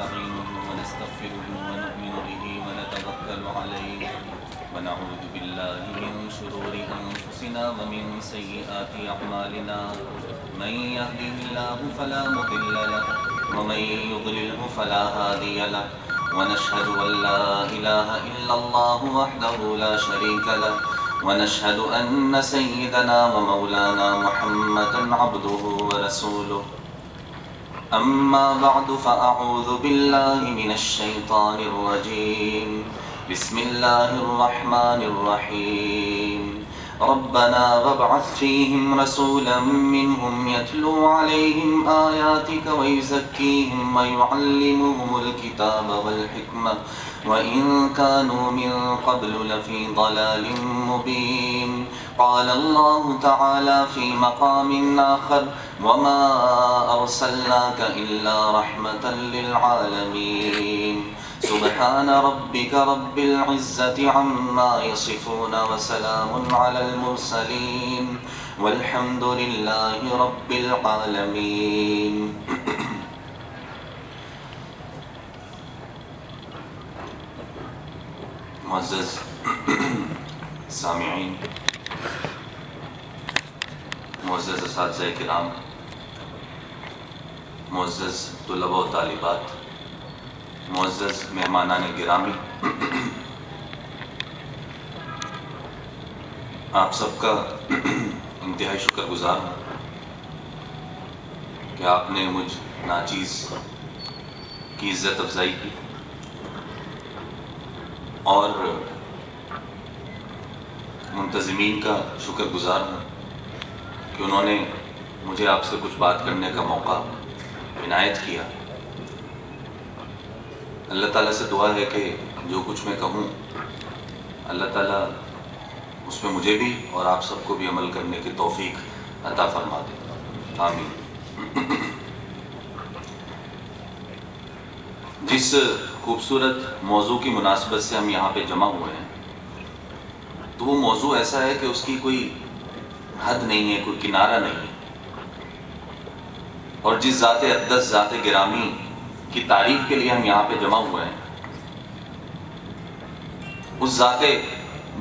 ونستعينه ونستغفره ونؤمن به ونتوكل عليه ونعوذ بالله من شرور أنفسنا ومن سيئات أعمالنا من يهده الله فلا مضل له ومن يضلله فلا هادي له ونشهد أن لا إله إلا الله وحده لا شريك له ونشهد أن سيدنا ومولانا محمدا عبده ورسوله أما بعد فأعوذ بالله من الشيطان الرجيم بسم الله الرحمن الرحيم ربنا وابعث فيهم رسولا منهم يتلو عليهم آياتك ويزكيهم ويعلمهم الكتاب والحكمة وإن كانوا من قبل لفي ضلال مبين قال الله تعالى في مقام آخر وما أرسلناك إلا رحمة للعالمين سبحان ربك رب العزة عما يصفون وسلام على المرسلين والحمد لله رب العالمين معزز سامعین، معزز اساتذہ کرام، معزز طلباء و طالبات، معزز مہمانان گرامی، آپ سب کا انتہائی شکر گزار ہوں کہ آپ نے مجھ ناچیز کی عزت افزائی کی اور منتظمین کا شکر گزار ہوں کہ انہوں نے مجھے آپ سے کچھ بات کرنے کا موقع عنایت کیا۔ اللہ تعالیٰ سے دعا ہے کہ جو کچھ میں کہوں اللہ تعالیٰ اس میں مجھے بھی اور آپ سب کو بھی عمل کرنے کی توفیق عطا فرما دے، آمین۔ جس خوبصورت موضوع کی مناسبت سے ہم یہاں پہ جمع ہوئے ہیں تو وہ موضوع ایسا ہے کہ اس کی کوئی حد نہیں ہے، کوئی کنارہ نہیں ہے، اور جس ذات اقدس، ذات گرامی کی تعریف کے لیے ہم یہاں پہ جمع ہوئے ہیں، اس ذات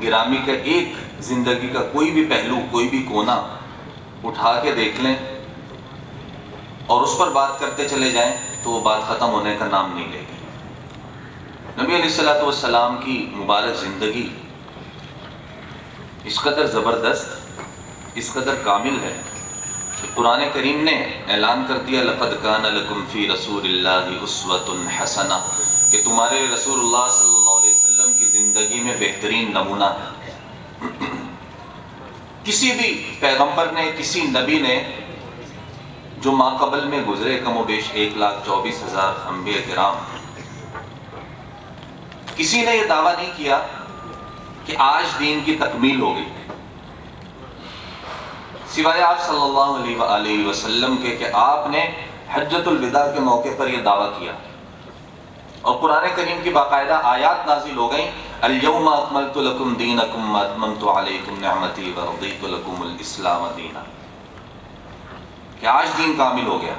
گرامی کا ایک زندگی کا کوئی بھی پہلو، کوئی بھی کونا اٹھا کے دیکھ لیں اور اس پر بات کرتے چلے جائیں تو وہ بات ختم ہونے کا نام نہیں لے گی۔ نبی علیہ السلام کی مبارک زندگی اس قدر زبردست، اس قدر کامل ہے کہ قرآن کریم نے اعلان کر دیا لَقَدْ كَانَ لَكُمْ فِي رَسُولِ اللَّهِ أُسْوَةٌ حَسَنَةٌ، کہ تمہارے رسول اللہ صلی اللہ علیہ وسلم کی زندگی میں بہترین نمونہ ہے۔ کسی بھی پیغمبر نے، کسی نبی نے جو ماقبل میں گزرے، کم و بیش 1,24,000 انبیاء کرام، کسی نے یہ دعویٰ نہیں کیا کہ آج دین کی تکمیل ہو گئی، سوائے آپ صلی اللہ علیہ وسلم کے کہ آپ نے حجۃ الوداع کے موقع پر یہ دعویٰ کیا، اور قرآن کریم کی باقاعدہ آیات نازل ہو گئیں، اليوم اکملت لکم دینکم واتممت علیکم نعمتی ورضیت لکم الاسلام دینا، کہ آج دین کامل ہو گیا۔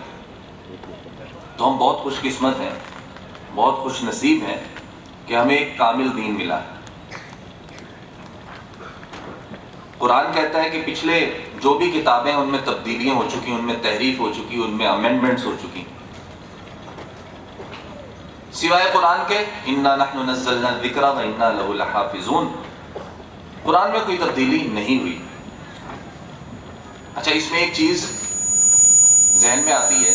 تو ہم بہت خوش قسمت ہیں، بہت خوش نصیب ہیں کہ ہمیں ایک کامل دین ملا ہے۔ قرآن کہتا ہے کہ پچھلے جو بھی کتابیں ان میں تبدیلیاں ہو چکی، ان میں تحریف ہو چکی، ان میں امینڈمنٹس ہو چکی، سوائے قرآن کے اِنَّا نَحْنُ نَزَّلْنَا الذِّكْرَ وَإِنَّا لَهُ لَحَافِظُونَ، قرآن میں کوئی تبدیلی نہیں ہوئی۔ اچھا، اس میں ایک چیز ذہن میں آتی ہے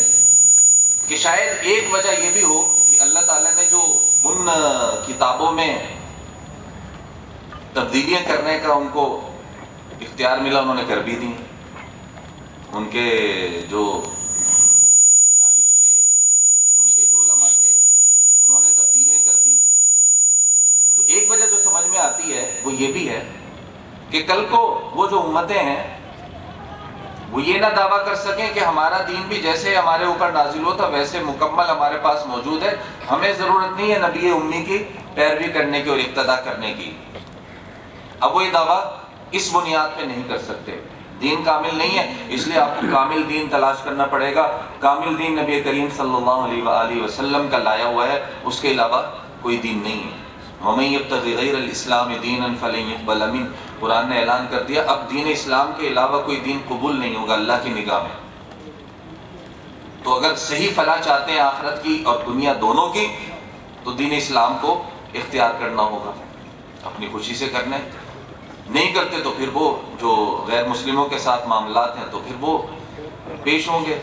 کہ شاید ایک وجہ یہ بھی ہو کہ اللہ تعالیٰ نے جو ان کتابوں میں تبدیلیاں کرنے کا ان کو اختیار ملا، انہوں نے کر بھی دی، ان کے جو راہب تھے، ان کے جو علماء تھے، انہوں نے تبدیلیاں کر دی۔ تو ایک وجہ جو سمجھ میں آتی ہے وہ یہ بھی ہے کہ کل کو وہ جو امتیں ہیں وہ یہ نہ دعویٰ کر سکیں کہ ہمارا دین بھی جیسے ہمارے اوپر نازل ہوا تھا ویسے مکمل ہمارے پاس موجود ہے، ہمیں ضرورت نہیں ہے نبی امی کی پیروی کرنے کی اور اقتداء کرنے کی۔ اب وہ یہ دعویٰ اس بنیاد پہ نہیں کر سکتے دین کامل نہیں ہے، اس لیے آپ کو کامل دین تلاش کرنا پڑے گا۔ کامل دین نبی کریم صلی اللہ علیہ وآلہ وسلم کا لایا ہوا ہے، اس کے علاوہ کوئی دین نہیں ہے۔ وَمَن يَبْتَغِ غَيْرَ الْإِسْلَامِ دِينًا فَلَن يُقْبَلَ مِنْهُ، قرآن نے اعلان کر دیا اب دین اسلام کے علاوہ کوئی دین قبول نہیں ہوگا اللہ کی نگاہ میں۔ تو اگر صحیح فلاح چاہتے ہیں آخرت کی اور دنیا دونوں کی، تو دین اسلام کو اختیار کرنا ہوگا، اپنی خوشی سے کرنا ہے۔ نہیں کرتے تو پھر وہ جو غیر مسلموں کے ساتھ معاملات ہیں تو پھر وہ پیش ہوں گے۔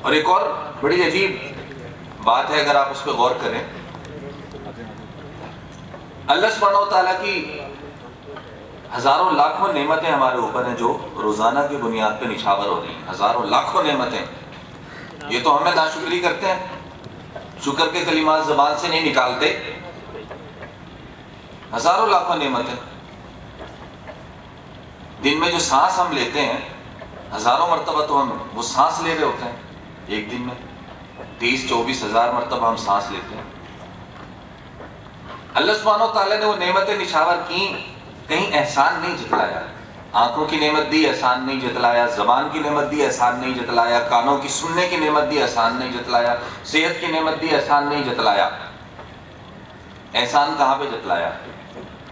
اور ایک اور بڑی عجیب بات ہے اگر آپ اس پہ غور کریں، اللہ سبحانہ و تعالیٰ کی ہزاروں لاکھوں نعمتیں ہمارے اوپر ہیں جو روزانہ کی بنیاد پہ نچھاور ہو رہی ہیں، ہزاروں لاکھوں نعمتیں۔ یہ تو ہمیں ناشکری کرتے ہیں، شکر کے کلمات زبان سے نہیں نکالتے۔ ہزاروں لاکھوں نعمتیں، دن میں جو سانس ہم لیتے ہیں ہزاروں مرتبہ تو ہم وہ سانس لے رہے ہوتے ہیں، ایک دن میں 30-24 ہزار مرتبہ ہم سانس لیتے ہیں۔ اللہ سبحانہ و تعالیٰ نے وہ نعمتیں نچھاور کی، کہیں احسان نہیں جتلایا۔ آنکھوں کی نعمت دی، احسان نہیں جتلایا، زبان کی نعمت دی، احسان نہیں جتلایا، کانوں کی سننے کی نعمت دی، احسان نہیں جتلایا، صحت کی نعمت دی، احسان نہیں جتلایا۔ احسان کہاں پہ جتلایا؟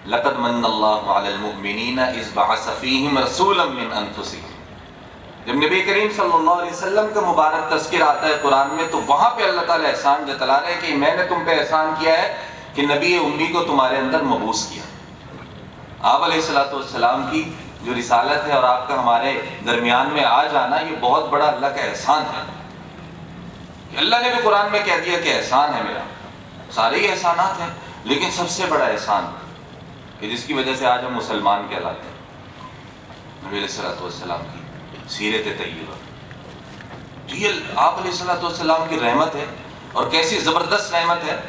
لَقَدْ مَنَّ اللَّهُ عَلَى الْمُؤْمِنِينَ إِذْ بَعَثَ فِيهِمْ رَسُولًا مِّنْ أَنفُسِهِمْ۔ جب نبی کریم صلی اللہ علیہ وسلم کا مبارک تذکر آتا ہے قرآن میں تو وہاں پہ اللہ تعالیٰ احسان جتلا رہے ہیں کہ میں نے تم پہ احسان کیا ہے کہ نبی امی کو تمہارے اندر مبعوث کیا۔ آپ علیہ السلام کی جو رسالت ہے اور آپ کا ہمارے درمیان میں آ جانا، یہ بہت بڑا اللہ کا احسان ہے کہ اللہ نے بھی قرآن میں کہہ دیا کہ احسان ہے میرا۔ سارے ہی احسانات ہیں لیکن سب سے بڑا احسان کہ جس کی وجہ سے آج ہم مسلمان کہلاتے ہیں، نبی علیہ السلام کی سیرت طیبہ۔ یہ آپ علیہ السلام کی رحمت ہے، اور کیسی زبردست رحمت ہے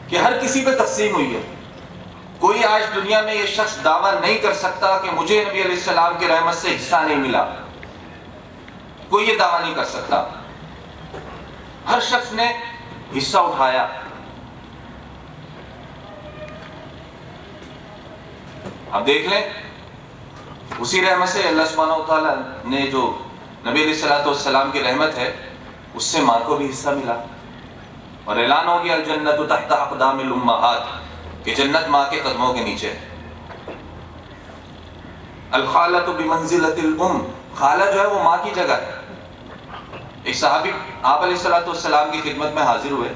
کہ ہر کسی پہ تقسیم ہوئی ہے۔ کوئی آج دنیا میں یہ شخص دعویٰ نہیں کر سکتا کہ مجھے نبی علیہ السلام کی رحمت سے حصہ نہیں ملا، کوئی یہ دعویٰ نہیں کر سکتا۔ ہر شخص نے حصہ اٹھایا۔ اب دیکھ لیں اسی رحمت سے اللہ سبحانہ و تعالیٰ نے جو نبی علیہ السلام کی رحمت ہے اس سے ماں کو بھی حصہ ملا، اور اعلان ہو گیا الجنت تحت اقدام الامہات کہ جنت ماں کے قدموں کے نیچے ہے۔ الخالۃ بمنزلۃ الام، خالہ جو ہے وہ ماں کی جگہ ہے۔ ایک صحابی آپ علیہ السلام کی خدمت میں حاضر ہوئے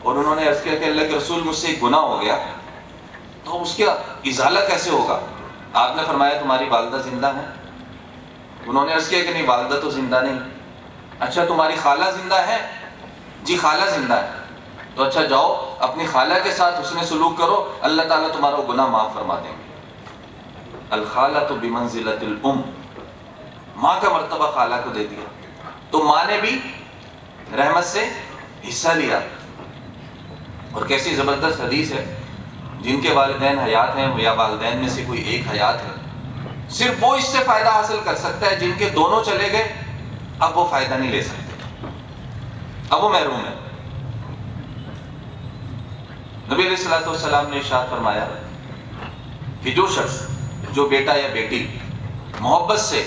اور انہوں نے عرض کیا کہ اللہ کے رسول مجھ سے ایک گناہ ہو گیا، تو اس کا ازالہ کیسے ہوگا؟ آپ نے فرمایا تمہاری والدہ زندہ ہے؟ انہوں نے عرض کیا کہ نہیں والدہ تو زندہ نہیں۔ اچھا تمہاری خالہ زندہ ہے؟ جی خالہ زندہ ہے۔ تو اچھا جاؤ اپنی خالہ کے ساتھ حسن سلوک کرو، اللہ تعالیٰ تمہارا گناہ معاف فرما دیں گے۔ الخالۃ بمنزلۃ الام، ماں کا مرتبہ خالہ کو دے دیا، تو ماں نے بھی رحمت سے حصہ لیا۔ اور کیسی زبردست حدیث ہے، جن کے والدین حیات ہیں یا والدین میں سے کوئی ایک حیات ہے، صرف وہ اس سے فائدہ حاصل کر سکتا ہے، جن کے دونوں چلے گئے اب وہ فائدہ نہیں لے سکتے، اب وہ محروم ہے۔ نبی علیہ السلام نے ارشاد فرمایا کہ جو شخص، جو بیٹا یا بیٹی محبت سے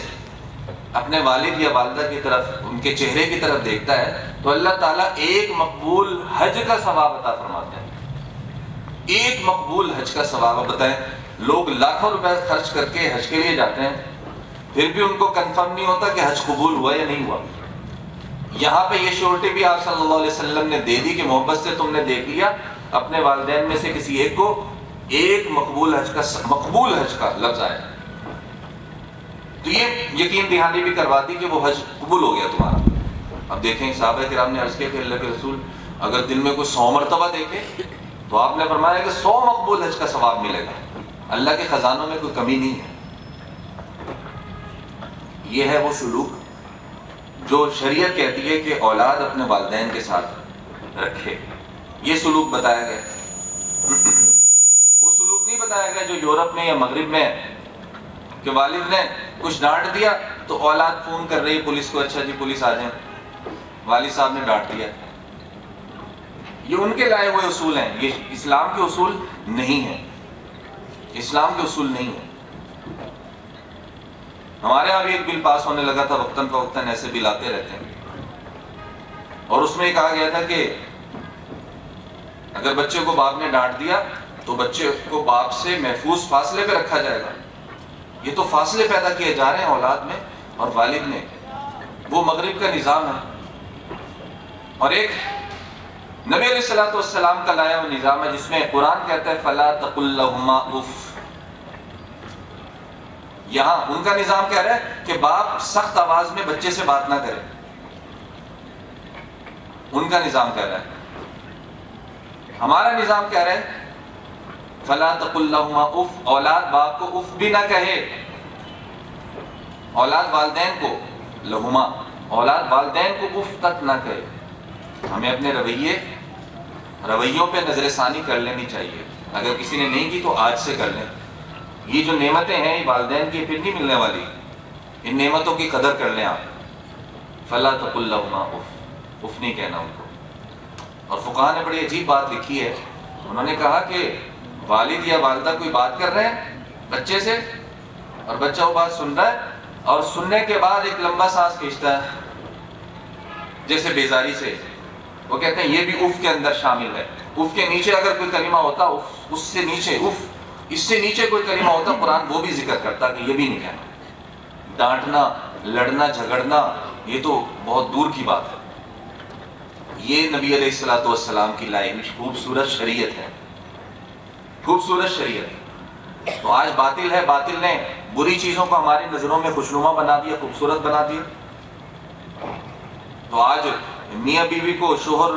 اپنے والد یا والدہ کی طرف، ان کے چہرے کی طرف دیکھتا ہے تو اللہ تعالیٰ ایک مقبول حج کا ثواب عطا فرماتے ہیں۔ ایک مقبول حج کا ثواب۔ بتائیں لوگ لاکھوں روپے خرچ کر کے حج کے لیے جاتے ہیں، پھر بھی ان کو کنفرم نہیں ہوتا کہ حج قبول ہوا یا نہیں ہوا۔ یہاں پہ یہ شیورٹی بھی آپ صلی اللہ علیہ وسلم نے دے دی کہ محبت سے تم نے دیکھ لیا، اپنے والدین میں سے کسی ایک کو ایک مقبول حج کا لفظ آیا تو یہ یقین دہانی بھی کروا دی کہ وہ حج قبول ہو گیا تمہارا۔ اب دیکھیں صحابہ کرام نے عرض کیا کہ اللہ کے رسول اگر دن میں کوئی 100 مرتبہ دیکھے تو آپ نے فرمایا کہ 100 مقبول حج کا ثواب ملے گا۔ اللہ کے خزانوں میں کوئی کمی نہیں ہے۔ یہ ہے وہ سلوک جو شریعت کہتی ہے کہ اولاد اپنے والدین کے ساتھ رکھے، یہ سلوک بتایا گیا۔ وہ سلوک نہیں بتایا گیا جو یورپ میں یا مغرب میں ہے کہ والد نے کچھ ڈانٹ دیا تو اولاد فون کر رہی ہے پولیس کو، اچھا جی پولیس آ جائیں، والد صاحب نے ڈانٹ دیا۔ یہ ان کے لائے ہوئے اصول ہیں، یہ اسلام کے اصول نہیں ہیں۔ اسلام کے اصول نہیں ہیں۔ ہمارے یہاں بھی ایک بل پاس ہونے لگا تھا، وقتاً فوقتاً ایسے بل آتے رہتے ہیں، اور اس میں یہ کہا گیا تھا کہ اگر بچے کو باپ نے ڈانٹ دیا تو بچے کو باپ سے محفوظ فاصلے پہ رکھا جائے گا۔ یہ تو فاصلے پیدا کیے جا رہے ہیں اولاد میں اور والد میں، وہ مغرب کا نظام ہے۔ اور ایک نبی علیہ الصلوۃ والسلام کا لایا وہ نظام ہے جس میں قرآن کہتا ہے فَلَا تَقُلْ لَهُمَا اُفٍّ۔ یہاں ان کا نظام کہہ رہا ہے کہ باپ سخت آواز میں بچے سے بات نہ کرے، ان کا نظام کہہ رہا ہے۔ ہمارا نظام کہہ رہا ہے فَلَا تَقُلْ لَهُمَا اُفٍّ، اولاد باپ کو اف بھی نہ کہے، اولاد والدین کو لہما، اولاد والدین کو اف تک نہ کہے۔ ہمیں اپنے رویوں پہ نظر ثانی کر لینی چاہیے، اگر کسی نے نہیں کی تو آج سے کر لیں۔ یہ جو نعمتیں ہیں یہ والدین کی پھر نہیں ملنے والی، ان نعمتوں کی قدر کر لیں آپ۔ فَلَا تَقُلْ لَهُمَا اُفٍّ، اف نہیں کہنا ان کو۔ اور فقہاء نے بڑی عجیب بات لکھی ہے، انہوں نے کہا کہ والد یا والدہ کوئی بات کر رہے ہیں بچے سے اور بچہ وہ بات سن رہا ہے اور سننے کے بعد ایک لمبا سانس کھینچتا ہے جیسے بیزاری سے، وہ کہتے ہیں یہ بھی اف کے اندر شامل ہے۔ اف کے نیچے اگر کوئی کلمہ ہوتا، اف اس سے نیچے، اف اس سے نیچے کوئی کلمہ ہوتا، قرآن وہ بھی ذکر کرتا کہ یہ بھی نہیں کہنا۔ ڈانٹنا، لڑنا، جھگڑنا یہ تو بہت دور کی بات ہے۔ یہ نبی علیہ الصلوۃ والسلام کی لائی ہوئی خوبصورت شریعت ہے، خوبصورت شریعت۔ تو آج باطل ہے، باطل نے بری چیزوں کو ہماری نظروں میں خوشنما بنا دیا، خوبصورت بنا دیا۔ تو آج میاں بیوی کو، شوہر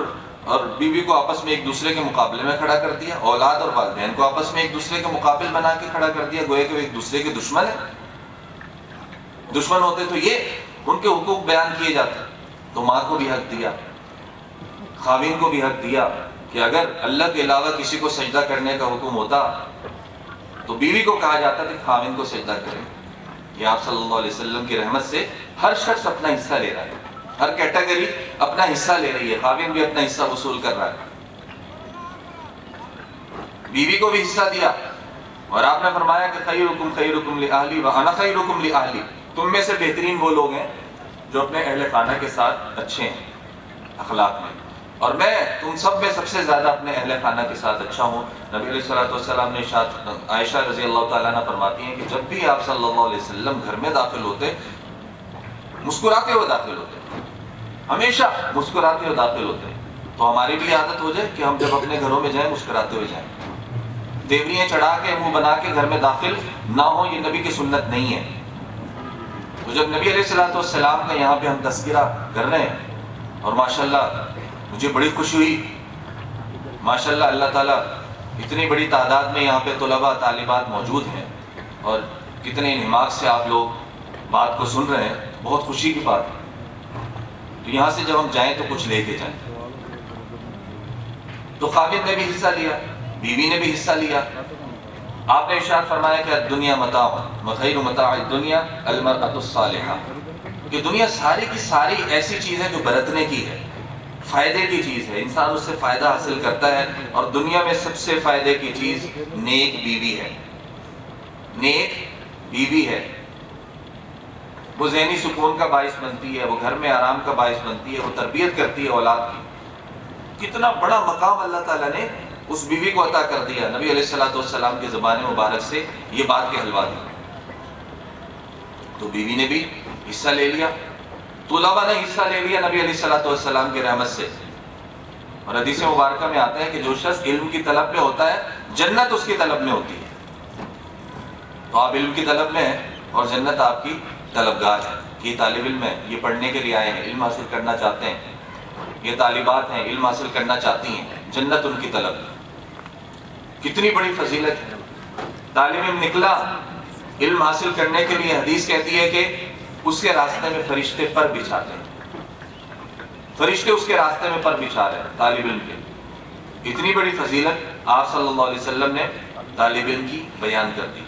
اور بیوی کو آپس میں ایک دوسرے کے مقابلے میں کھڑا کر دیا، اولاد اور والدین کو آپس میں ایک دوسرے کے مقابل بنا کے کھڑا کر دیا، گویا کہ وہ ایک دوسرے کے دشمن ہیں۔ دشمن ہوتے تو یہ ان کے حقوق بیان کیے جاتے، تو ماں کو بھی حق دیا، خاوند کو بھی حق دیا کہ اگر اللہ کے علاوہ کسی کو سجدہ کرنے کا حکم ہوتا تو بیوی کو کہا جاتا کہ خاوند کو سجدہ کرے۔ یہ آپ صلی اللہ علیہ وسلم کی رحمت سے ہر شخص اپنا حصہ لے رہا ہے، ہر کیٹیگری اپنا حصہ لے رہی ہے، خاوند بھی اپنا حصہ وصول کر رہا ہے۔ بیوی کو بھی حصہ دیا، اور آپ نے فرمایا کہ خیرکم خیرکم لأہلی وانا خیرکم لأہلی، تم میں سے بہترین وہ لوگ ہیں جو اپنے اہل خانہ کے ساتھ اچھے ہیں اخلاق میں، اور میں تم سب میں سب سے زیادہ اپنے اہل خانہ کے ساتھ اچھا ہوں۔ نبی علیہ الصلوۃ والسلام نے عائشہ رضی اللہ تعالیٰ عنہ فرماتی ہیں کہ جب بھی آپ صلی اللہ علیہ وسلم گھر میں داخل ہوتے مسکراتے ہوئے داخل ہوتے، ہمیشہ مسکراتے ہوئے داخل ہوتے، تو ہماری بھی عادت ہو جائے کہ ہم جب اپنے گھروں میں جائیں مسکراتے ہوئے جائیں، دیوریاں چڑھا کے منہ بنا کے گھر میں داخل نہ ہو، یہ نبی کی سنت نہیں ہے۔ تو جب نبی علیہ الصلوۃ والسلام کا یہاں پہ ہم تذکرہ کر رہے ہیں، اور ماشاءاللہ مجھے بڑی خوشی ہوئی، ماشاءاللہ اللہ تعالیٰ اتنی بڑی تعداد میں یہاں پہ طلباء طالبات موجود ہیں، اور کتنے انہماک سے آپ لوگ بات کو سن رہے ہیں، بہت خوشی کی بات ہے۔ تو یہاں سے جب ہم جائیں تو کچھ لے کے جائیں۔ تو خاوند نے بھی حصہ لیا، بیوی نے بھی حصہ لیا۔ آپ نے ارشاد فرمایا کہ الدنیا متاع وخیر متاع الدنیا المرأة الصالحہ، کہ دنیا ساری کی ساری ایسی چیز ہے جو برتنے کی ہے، فائدے کی چیز ہے، انسان اس سے فائدہ حاصل کرتا ہے، اور دنیا میں سب سے فائدے کی چیز نیک بیوی ہے، نیک بیوی ہے۔ وہ ذہنی سکون کا باعث بنتی ہے، وہ گھر میں آرام کا باعث بنتی ہے، وہ تربیت کرتی ہے اولاد کی۔ کتنا بڑا مقام اللہ تعالیٰ نے اس بیوی کو عطا کر دیا، نبی علیہ الصلوۃ والسلام کی زبان مبارک سے یہ بات کہلوا دی۔ تو بیوی نے بھی حصہ لے لیا، طلباء نے حصہ لے لیا نبی علیہ الصلوۃ والسلام کی رحمت سے۔ اور حدیث مبارکہ میں آتا ہے کہ جو شخص علم کی طلب میں ہوتا ہے جنت اس کی طلب میں ہوتی ہے۔ تو آپ علم کی طلب میں ہیں اور جنت آپ کی طلبگار ہے، کہ یہ طالب علم ہے، یہ پڑھنے کے لیے آئے ہیں، علم حاصل کرنا چاہتے ہیں، یہ طالبات ہیں، علم حاصل کرنا چاہتی ہیں، جنت ان کی طلب ہے۔ کتنی بڑی فضیلت ہے۔ طالب علم نکلا علم حاصل کرنے کے لیے، حدیث کہتی ہے کہ اس کے راستے میں فرشتے پر بچھاتے ہیں، فرشتے اس کے راستے میں پر بچھا رہے ہیں طالب علم کے۔ اتنی بڑی فضیلت آپ صلی اللہ علیہ وسلم نے طالب علم کی بیان کر دی۔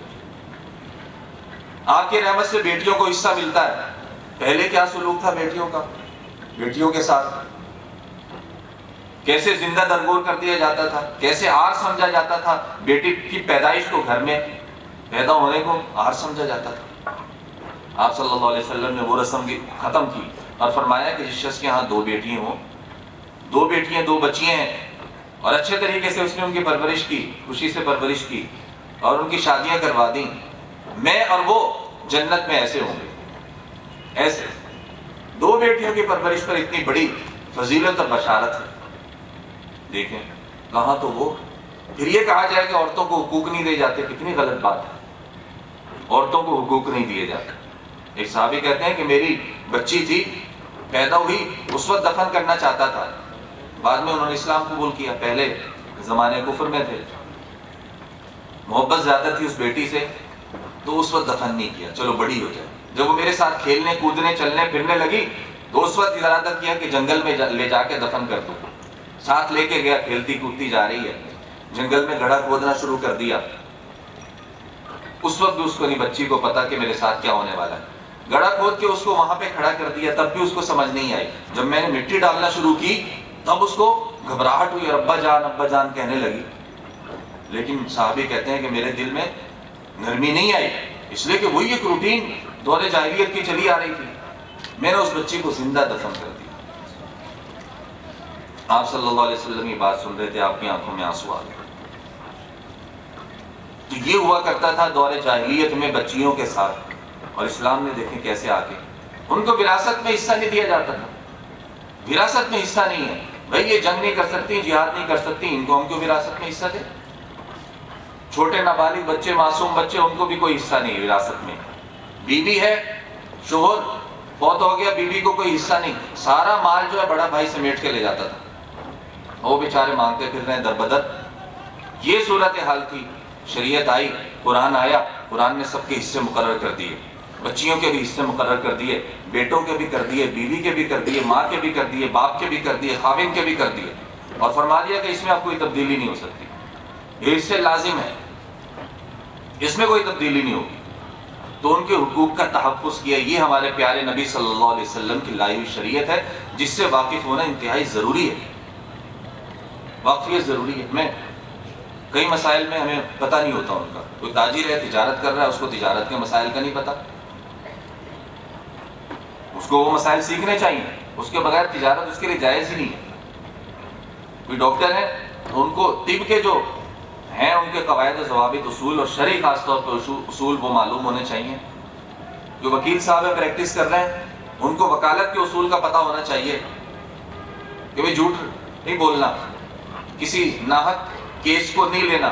آپ کی رحمت سے بیٹیوں کو حصہ ملتا ہے۔ پہلے کیا سلوک تھا بیٹیوں کا، بیٹیوں کے ساتھ کیسے زندہ درگور کر دیا جاتا تھا، کیسے عار سمجھا جاتا تھا بیٹی کی پیدائش کو گھر میں۔ پیدا ہونے کو آر سمجھا جاتا تھا۔ آپ صلی اللہ علیہ وسلم نے وہ رسم ختم کی اور فرمایا کہ جس شخص کے ہاں 2 بیٹیاں ہوں، 2 بیٹیاں 2 بچیاں ہیں، اور اچھے طریقے سے اس نے ان کی پرورش کی، خوشی سے پرورش کی اور ان کی شادیاں کروا دیں، میں اور وہ جنت میں ایسے ہوں گے۔ ایسے 2 بیٹیوں کی پرورش پر اتنی بڑی فضیلت اور بشارت ہے، دیکھیں کہاں تو وہ۔ پھر یہ کہا جائے کہ عورتوں کو حقوق نہیں دے جاتے، کتنی غلط بات ہے، عورتوں کو حقوق نہیں دیے جاتے۔ ایک صحابی کہتے ہیں کہ میری بچی تھی، پیدا ہوئی، اس وقت دفن کرنا چاہتا تھا، بعد میں انہوں نے اسلام قبول کیا، پہلے زمانے کفر میں تھے، محبت زیادہ تھی اس بیٹی سے تو اس وقت دفن نہیں کیا، چلو بڑی ہو جائے۔ جب وہ میرے ساتھ کھیلنے کودنے چلنے پھرنے لگی تو اس وقت ارادہ کیا کہ جنگل میں لے جا کے دفن کر دوں، ساتھ لے کے گیا، کھیلتی کودتی جا رہی ہے، جنگل میں گڑھا کھودنا شروع کر دیا۔ اس وقت بھی اس کو نہیں، بچی کو پتا کہ میرے ساتھ کیا ہونے والا ہے، گڑھا کھود کے اس کو وہاں پہ کھڑا کر دیا، تب بھی اس کو سمجھ نہیں آئی۔ جب میں نے مٹی ڈالنا شروع کی تب اس کو گھبراہٹ ہوئی اور ابا جان کہنے لگی، لیکن صحابی کہتے ہیں کہ میرے دل میں نرمی نہیں آئی، اس لیے کہ وہی ایک روٹین دور جاہلیت کی چلی آ رہی تھی۔ میں نے اس بچی کو زندہ دفن کر دیا۔ آپ صلی اللہ علیہ وسلم یہ بات سن رہے تھے، آپ کی آنکھوں میں آنسو آ گئے۔ تو یہ ہوا کرتا تھا دور جاہلیت میں بچیوں کے ساتھ، اور اسلام نے دیکھیں کیسے آ کے ان کو وراثت میں حصہ نہیں دیا جاتا تھا۔ وراثت میں حصہ نہیں ہے، بھائی یہ جنگ نہیں کر سکتی، جہاد نہیں کر سکتی، ان کو ہم کیوں وراثت میں حصہ دیں؟ چھوٹے نابالغ بچے، معصوم بچے، ان کو بھی کوئی حصہ نہیں وراثت میں۔ بیوی ہے، شوہر فوت ہو گیا، بیوی کو کوئی حصہ نہیں، سارا مال جو ہے بڑا بھائی سمیٹ کے لے جاتا تھا، وہ بیچارے مانگتے پھر رہے ہیں در بدر۔ یہ صورتحال تھی۔ شریعت آئی، قرآن آیا، قرآن نے سب کے حصے مقرر کر دیے، بچیوں کے بھی حصے مقرر کر دیے، بیٹوں کے بھی کر دیے، بیوی کے بھی کر دیے، ماں کے بھی کر دیے، باپ کے بھی کر دیے، خاوند کے بھی کر دیے، اور فرما دیا کہ اس میں اب کوئی تبدیلی نہیں ہو سکتی، یہ حصے لازم ہے، اس میں کوئی تبدیلی نہیں ہوگی۔ تو ان کے حقوق کا تحفظ کیا۔ یہ ہمارے پیارے نبی صلی اللہ علیہ وسلم کی لائی ہوئی شریعت ہے، جس سے واقف ہونا انتہائی ضروری ہے، واقفیت ضروری ہے۔ میں کئی مسائل میں ہمیں پتہ نہیں ہوتا ان کا، کوئی تاجر ہے، تجارت کر رہا ہے، اس کو تجارت کے مسائل کا نہیں پتہ، اس کو وہ مسائل سیکھنے چاہیے، اس کے بغیر تجارت اس کے لیے جائز ہی نہیں ہے۔ کوئی ڈاکٹر ہے تو ان کو طب کے جو ہیں ان کے قواعد و ضوابط، اصول اور شرعی خاص طور پر اصول وہ معلوم ہونے چاہیے۔ جو وکیل صاحب ہے، پریکٹس کر رہے ہیں، ان کو وکالت کے اصول کا پتہ ہونا چاہیے کہ وہ جھوٹ نہیں بولنا، کسی ناحق کیس کو نہیں لینا،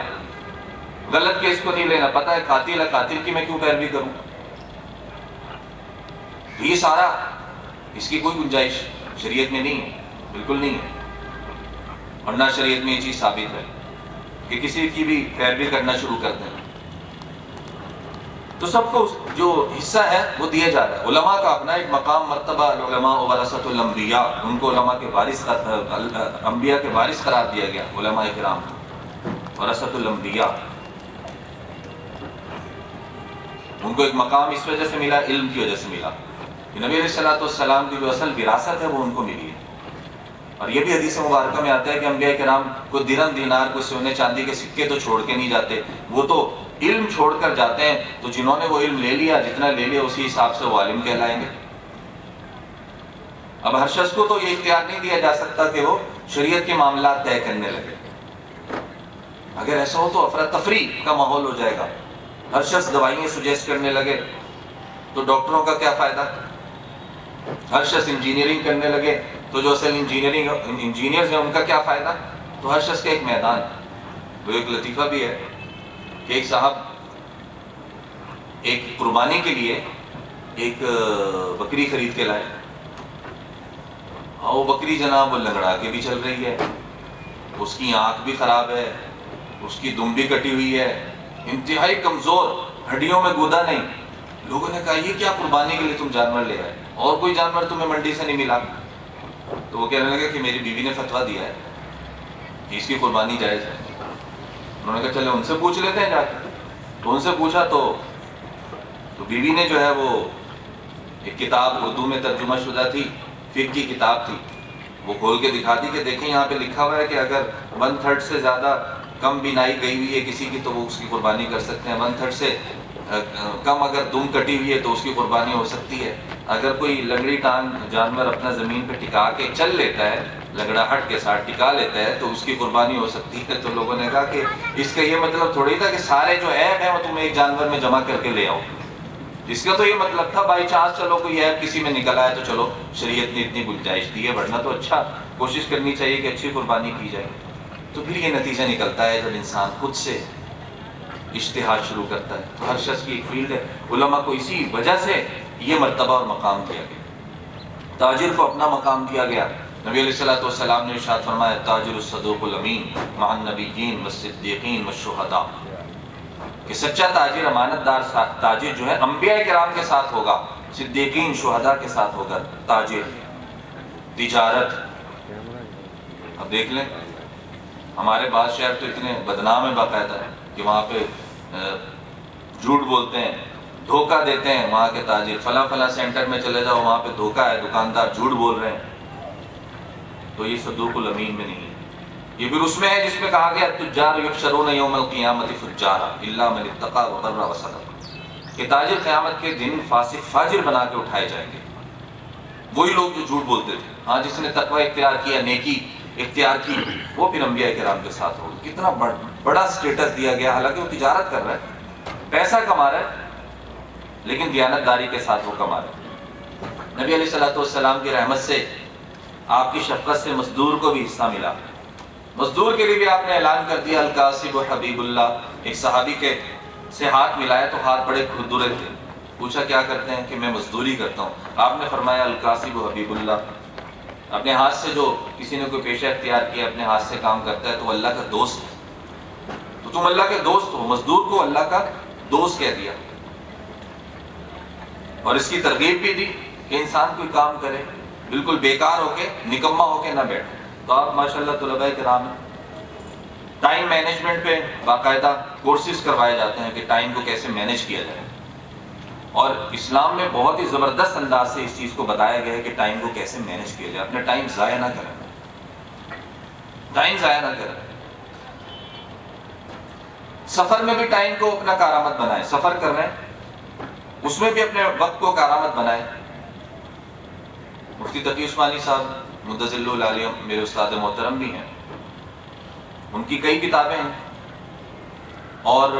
غلط کیس کو نہیں لینا، پتہ ہے قاتل ہے، قاتل کی میں کیوں پیروی کروں؟ تو یہ سارا، اس کی کوئی گنجائش شریعت میں نہیں ہے، بالکل نہیں ہے، اور نہ شریعت میں یہ چیز ثابت ہے کہ کسی کی بھی پیروی کرنا شروع کر دیں۔ تو سب کو جو حصہ ہے وہ دیا جا رہا ہے۔ علماء کا اپنا ایک مقام، مرتبہ، العلماء ورثۃ الانبیاء، ان کو علماء کے وارث، انبیاء کے وارث قرار دیا گیا، علماء کرام کو ورثۃ الانبیاء، ان کو ایک مقام اس وجہ سے ملا، علم کی وجہ سے ملا، کہ نبی علیہ السلام کی جو اصل وراثت ہے وہ ان کو ملی ہے۔ اور یہ بھی حدیث مبارکہ میں آتا ہے کہ انبیاء کرام کو درہم دینار، کو سونے چاندی کے سکے تو چھوڑ کے نہیں جاتے، وہ تو علم چھوڑ کر جاتے ہیں، تو جنہوں نے وہ علم لے لیا، جتنا لے لیا اسی حساب سے وہ عالم کہلائیں گے۔ اب ہر شخص کو تو یہ اختیار نہیں دیا جا سکتا کہ وہ شریعت کے معاملات طے کرنے لگے، اگر ایسا ہو تو افراتفری کا ماحول ہو جائے گا، ہر شخص دوائیں سجیسٹ کرنے لگے تو ڈاکٹروں کا کیا فائدہ، ہر شخص انجینئرنگ کرنے لگے تو جو اصل انجینئرز ہیں ان کا کیا فائدہ۔ تو ہر شخص کا ایک میدان، وہ ایک لطیفہ بھی ہے کہ ایک صاحب ایک قربانی کے لیے ایک بکری خرید کے لائے، وہ بکری جناب وہ لنگڑا کے بھی چل رہی ہے، اس کی آنکھ بھی خراب ہے، اس کی دم بھی کٹی ہوئی ہے، انتہائی کمزور، ہڈیوں میں گودا نہیں۔ لوگوں نے کہا یہ کیا قربانی کے لیے تم جانور لے آئے، اور کوئی جانور تمہیں منڈی سے نہیں ملا؟ تو وہ کہنے لگے کہ میری بیوی نے فتویٰ دیا ہے کہ اس کی قربانی جائز ہے۔ انہوں نے کہا چلے ان سے پوچھ لیتے ہیں جا کے۔ تو ان سے پوچھا تو بیوی نے جو ہے وہ ایک کتاب اردو میں ترجمہ شدہ تھی، فقہ کی کتاب تھی، وہ کھول کے دکھا دی کہ دیکھیں یہاں پہ لکھا ہوا ہے کہ اگر 1/3 سے زیادہ کم بینائی گئی ہوئی ہے کسی کی تو وہ اس کی قربانی کر سکتے ہیں، 1/3 سے کم اگر دم کٹی ہوئی ہے تو اس کی قربانی ہو سکتی ہے۔ اگر کوئی لنگڑی ٹانگ جانور اپنا زمین پہ ٹکا کے چل لیتا ہے، لگڑاہٹ کے ساتھ ٹکا لیتا ہے تو اس کی قربانی ہو سکتی ہے۔ تو لوگوں نے کہا کہ اس کا یہ مطلب تھوڑی تھا کہ سارے جو عیب ہیں وہ تم ایک جانور میں جمع کر کے لے آؤ، اس کا تو یہ مطلب تھا بائی چانس چلو کوئی عیب کسی میں نکل آئے تو چلو شریعت نے اتنی گنجائش دی ہے، ورنہ تو اچھا کوشش کرنی چاہیے کہ اچھی قربانی کی جائے۔ تو پھر یہ نتیجہ نکلتا ہے جب انسان خود سے اجتہاد شروع کرتا ہے۔ تو ہر شخص کی ایک فیلڈ ہے، علماء کو اسی وجہ سے یہ مرتبہ اور مقام دیا گیا، تاجر کو اپنا مقام دیا گیا۔ نبی علیہ الصلوۃ والسلام نے ارشاد فرمایا تاجر الصدوق الامین مع النبیین والصدیقین والشہداء، کہ سچا تاجر امانت دار تاجر جو ہے انبیاء کرام کے ساتھ ہوگا، صدیقین شہداء کے ساتھ ہوگا تاجر۔ تجارت، اب دیکھ لیں ہمارے بعض شہر تو اتنے بدنام ہیں باقاعدہ کہ وہاں پہ جھوٹ بولتے ہیں، دھوکہ دیتے ہیں وہاں کے تاجر، فلاں سینٹر میں چلے جاؤ وہاں پہ دھوکہ ہے، دکاندار جھوٹ بول رہے ہیں۔ تو یہ صدوق الامین میں نہیں ہے، یہ پھر اس میں ہے جس میں کہا گیا تجار یحشرون یوم القیامۃ فجارا الا من اتقى وبر وصدق، کہ تاجر قیامت کے دن فاسق فاجر بنا کے اٹھائے جائیں گے، وہی لوگ جو جھوٹ بولتے تھے۔ ہاں جس نے تقوی اختیار کیا، نیکی اختیار کی، وہ پھر انبیاء کرام کے ساتھ ہوگا۔ کتنا بڑا سٹیٹس دیا گیا، حالانکہ وہ تجارت کر رہا ہے، پیسہ کما رہا ہے، لیکن دیانتداری کے ساتھ وہ کما رہا ہے۔ نبی علیہ الصلوۃ والسلام کی رحمت سے، آپ کی شفقت سے مزدور کو بھی حصہ ملا، مزدور کے لیے بھی آپ نے اعلان کر دیا القاسب حبیب اللہ۔ ایک صحابی کے سے ہاتھ ملایا تو ہاتھ بڑے کھردرے تھے، پوچھا کیا کرتے ہیں کہ میں مزدوری کرتا ہوں۔ آپ نے فرمایا القاسب حبیب اللہ، اپنے ہاتھ سے جو کسی نے کوئی پیشہ اختیار کیا اپنے ہاتھ سے کام کرتا ہے تو اللہ کا دوست ہے، تو تم اللہ کے دوست ہو، مزدور کو اللہ کا دوست کہہ دیا۔ اور اس کی ترغیب بھی دی کہ انسان کوئی کام کرے، بالکل بیکار ہو کے نکما ہو کے نہ بیٹھے۔ تو آپ ماشاءاللہ طلباء کرام ہیں، ٹائم مینجمنٹ پہ باقاعدہ کورسز کروائے جاتے ہیں کہ ٹائم کو کیسے مینج کیا جائے، اور اسلام میں بہت ہی زبردست انداز سے اس چیز کو بتایا گیا ہے کہ ٹائم کو کیسے مینج کیا جائے۔ اپنا ٹائم ضائع نہ کریں، ٹائم ضائع نہ کریں۔ سفر میں بھی ٹائم کو اپنا کارآمد بنائیں، سفر کر رہے ہیں اس میں بھی اپنے وقت کو کارآمد بنائیں۔ مفتی تقی عثمانی صاحب مدظر اللہ علیہ میرے استاد محترم بھی ہیں، ان کی کئی کتابیں ہیں، اور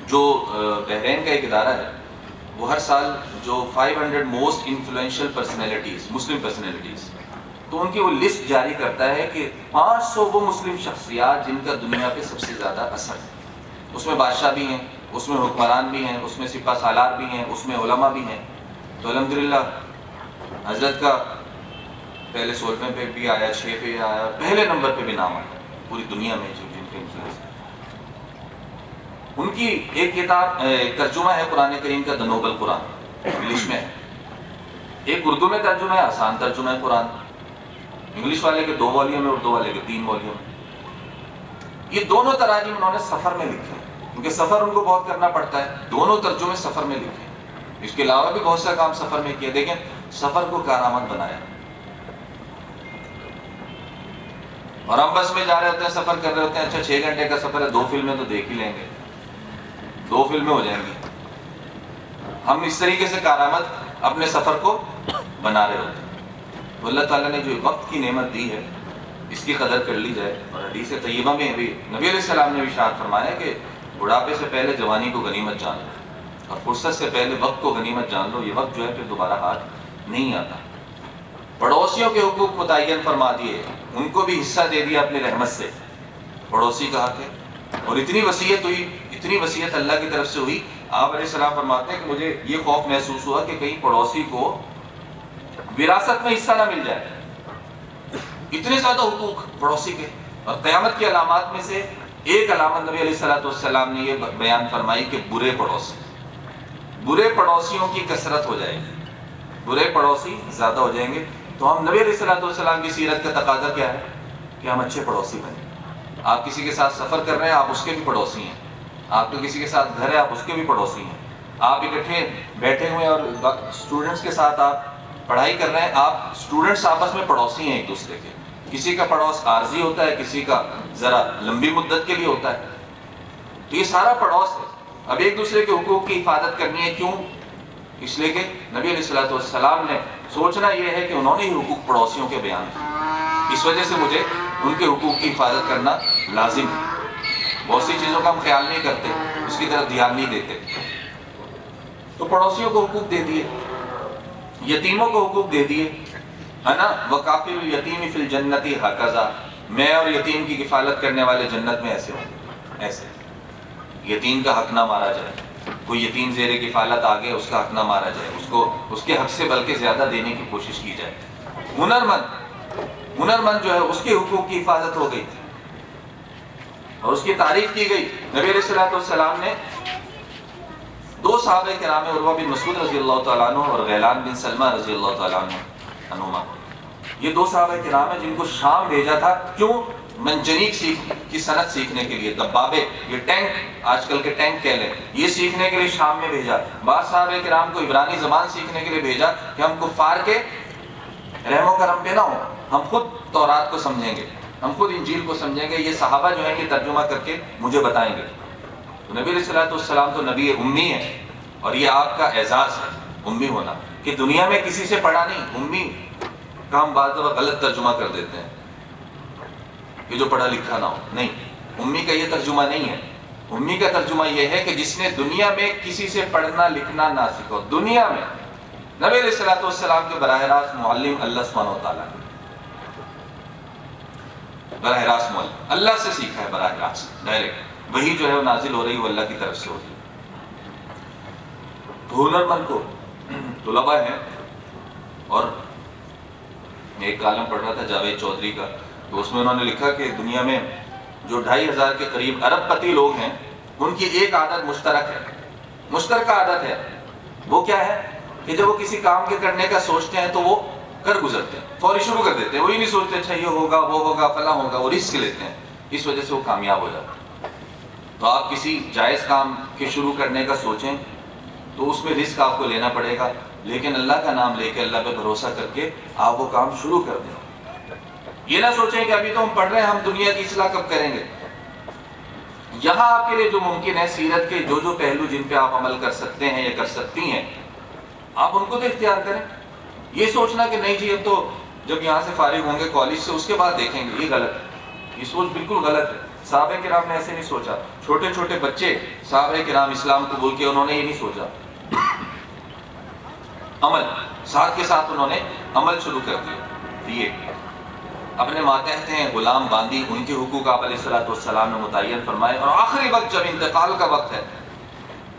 جو بحرین کا ایک ادارہ ہے وہ ہر سال جو 500 موسٹ انفلوئنشل پرسنالٹیز، مسلم پرسنالٹیز، تو ان کی وہ لسٹ جاری کرتا ہے کہ 500 وہ مسلم شخصیات جن کا دنیا پہ سب سے زیادہ اثر ہے۔ اس میں بادشاہ بھی ہیں، اس میں حکمران بھی ہیں، اس میں سپہ سالار بھی ہیں، اس میں علماء بھی ہیں۔ تو الحمدللہ حضرت کا پہلے 16ویں پہ بھی آیا، 6 پہ آیا، پہلے نمبر پہ بھی نام آیا پوری دنیا میں جو جن کے انفلوئنس۔ ان کی ایک کتاب ترجمہ ہے قرآن کریم کا، د نوبل قرآن، انگلش میں ہے، ایک اردو میں ترجمہ ہے، آسان ترجمہ ہے قرآن، انگلش والے کے 2 والیوم ہے، اردو والے کے 3 والیوم ہے۔ یہ دونوں تراجم انہوں نے سفر میں لکھے ہیں، کیونکہ سفر ان کو بہت کرنا پڑتا ہے، دونوں ترجمے سفر میں لکھے ہیں۔ اس کے علاوہ بھی بہت سا کام سفر میں کیا، دیکھیں سفر کو کارآمد بنایا۔ اور ہم بس میں جا رہے ہوتے ہیں، سفر کر رہے ہوتے ہیں، اچھا 6 گھنٹے کا سفر ہے، 2 فلمیں تو دیکھ ہی لیں گے، 2 فلمیں ہو جائیں گی۔ ہم اس طریقے سے کارآمد اپنے سفر کو بنا رہے ہوتے ہیں۔ تو اللہ تعالیٰ نے جو وقت کی نعمت دی ہے اس کی قدر کر لی جائے۔ اور حدیث طیبہ میں بھی نبی علیہ السلام نے ارشاد فرمایا کہ بڑھاپے سے پہلے جوانی کو غنیمت جان لو، اور فرصت سے پہلے وقت کو غنیمت جان لو، یہ وقت جو ہے پھر دوبارہ ہاتھ نہیں آتا۔ پڑوسیوں کے حقوق متعین فرما دیے، ان کو بھی حصہ دے دیا اپنی رحمت سے، پڑوسی کا حق ہے۔ اور اتنی وصیت ہوئی، اتنی وصیت اللہ کی طرف سے ہوئی، آپ علیہ السلام فرماتے ہیں کہ مجھے یہ خوف محسوس ہوا کہ کہیں پڑوسی کو وراثت میں حصہ نہ مل جائے، اتنے زیادہ حقوق پڑوسی کے۔ اور قیامت کی علامات میں سے ایک علامت نبی علیہ السلام نے یہ بیان فرمائی کہ برے پڑوسیوں کی کثرت ہو جائے گی، برے پڑوسی زیادہ ہو جائیں گے۔ تو ہم نبی علیہ السلام کی سیرت کا تقاضا کیا ہے کہ ہم اچھے پڑوسی بنیں۔ آپ کسی کے ساتھ سفر کر رہے ہیں، آپ اس کے بھی پڑوسی ہیں، آپ کے کسی کے ساتھ گھر ہے، آپ اس کے بھی پڑوسی ہیں، آپ اکٹھے بیٹھے ہوئے اور اسٹوڈنٹس کے ساتھ آپ پڑھائی کر رہے ہیں، آپ اسٹوڈنٹس آپس میں پڑوسی ہیں ایک دوسرے کے، کسی کا پڑوس عارضی ہوتا ہے، کسی کا ذرا لمبی مدت کے لیے ہوتا ہے، تو یہ سارا پڑوس ہے۔ اب ایک دوسرے کے حقوق کی حفاظت کرنی ہے، کیوں؟ اس لیے کہ نبی علیہ الصلوۃ والسلام نے سوچنا یہ ہے کہ انہوں نے ہی حقوق پڑوسیوں کے بیان کیے، اس وجہ سے مجھے ان کے حقوق کی حفاظت کرنا لازم ہے۔ بہت سی چیزوں کا ہم خیال نہیں کرتے، اس کی طرف دھیان نہیں دیتے، تو پڑوسیوں کو حقوق دے دیے، یتیموں کو حقوق دے دیے، ہے نا؟ وَقَافِلُ الْيَتِيمِ فِي الْجَنَّةِ هَكَذَا، میں اور یتیم کی کفالت کرنے والے جنت میں ایسے ہوں گے، ایسے یتیم کا حق نہ مارا جائے، کوئی یتیم زیر کفالت آ گئے اس کا حق نہ مارا جائے، اس کو اس کے حق سے بلکہ زیادہ دینے کی کوشش کی جائے۔ ہنرمند جو ہے اس کے حقوق کی حفاظت ہو گئی اور اس کی تعریف کی گئی۔ نبی علیہ الصلوۃ والسلام نے دو صحابہ کرام عروہ بن مسعود رضی اللہ تعالیٰ عنہ اور غیلان بن سلمہ رضی اللہ تعالیٰ عنہما، یہ دو صحابہ کرام ہیں جن کو شام بھیجا تھا، کیوں؟ منجنیق کی صنعت سیکھنے کے لیے، دبابے، یہ ٹینک، آج کل کے ٹینک کہہ لیں، یہ سیکھنے کے لیے شام میں بھیجا۔ بعض صحابہ کرام کو عبرانی زبان سیکھنے کے لیے بھیجا کہ ہم کفار کے رحم و کرم پہ نہ ہوں، ہم خود تورات کو سمجھیں گے، ہم خود انجیل کو سمجھیں گے، یہ صحابہ جو ہیں یہ ترجمہ کر کے مجھے بتائیں گے۔ تو نبی علیہ الصلوۃ والسلام تو نبی امی ہے، اور یہ آپ کا اعزاز ہے امی ہونا، کہ دنیا میں کسی سے پڑھا نہیں۔ امی کا ہم بعض دفعہ غلط ترجمہ کر دیتے ہیں کہ جو پڑھا لکھا نہ ہو، نہیں، امی کا یہ ترجمہ نہیں ہے۔ امی کا ترجمہ یہ ہے کہ جس نے دنیا میں کسی سے پڑھنا لکھنا نہ سیکھو، دنیا میں۔ نبی علیہ الصلوۃ والسلام کے براہ راست معلم اللہ سبحانہ و تعالیٰ، براہ راست معلم اللہ سے سیکھا ہے، براہ راست ڈائریکٹ وہی جو ہے وہ نازل ہو رہی، وہ اللہ کی طرف سے ہوتی ہے۔ تو ہنرمند کو طلباء ہیں، اور میں ایک کالم پڑھ رہا تھا جاوید چودھری کا، تو اس میں انہوں نے لکھا کہ دنیا میں جو 2500 کے قریب ارب پتی لوگ ہیں، ان کی ایک عادت مشترک ہے، مشترکہ عادت ہے۔ وہ کیا ہے کہ جب وہ کسی کام کے کرنے کا سوچتے ہیں تو وہ کر گزرتے ہیں، فوری شروع کر دیتے ہیں، وہی نہیں سوچتے اچھا یہ ہوگا وہ ہوگا فلاں ہوگا، وہ رسک لیتے ہیں، اس وجہ سے وہ کامیاب ہو جاتے ہیں۔ تو آپ کسی جائز کام کے شروع کرنے کا سوچیں تو اس میں رسک آپ کو لینا پڑے گا، لیکن اللہ کا نام لے کے، اللہ پہ بھروسہ کر کے آپ وہ کام شروع کر دیں۔ یہ نہ سوچیں کہ ابھی تو ہم پڑھ رہے ہیں، ہم دنیا کی اصلاح کب کریں گے۔ یہاں آپ کے لیے جو ممکن ہے، سیرت کے جو پہلو جن پہ آپ عمل کر سکتے ہیں یا کر سکتی ہیں، آپ ان کو تو اختیار کریں۔ یہ سوچنا کہ نہیں جی اب تو جب یہاں سے فارغ ہوں گے کالج سے اس کے بعد دیکھیں گے، یہ غلط ہے، یہ سوچ بالکل غلط ہے۔ صحابہ کرام نے ایسے نہیں سوچا، چھوٹے چھوٹے بچے صحابہ کرام اسلام قبول کیا، انہوں نے یہ نہیں سوچا، عمل ساتھ کے ساتھ انہوں نے عمل شروع کر دیے۔ اپنے ماتحت ہیں، غلام باندی، ان کے حقوق آپ علیہ الصلوۃ والسلام نے متعین فرمائے، اور آخری وقت جب انتقال کا وقت ہے،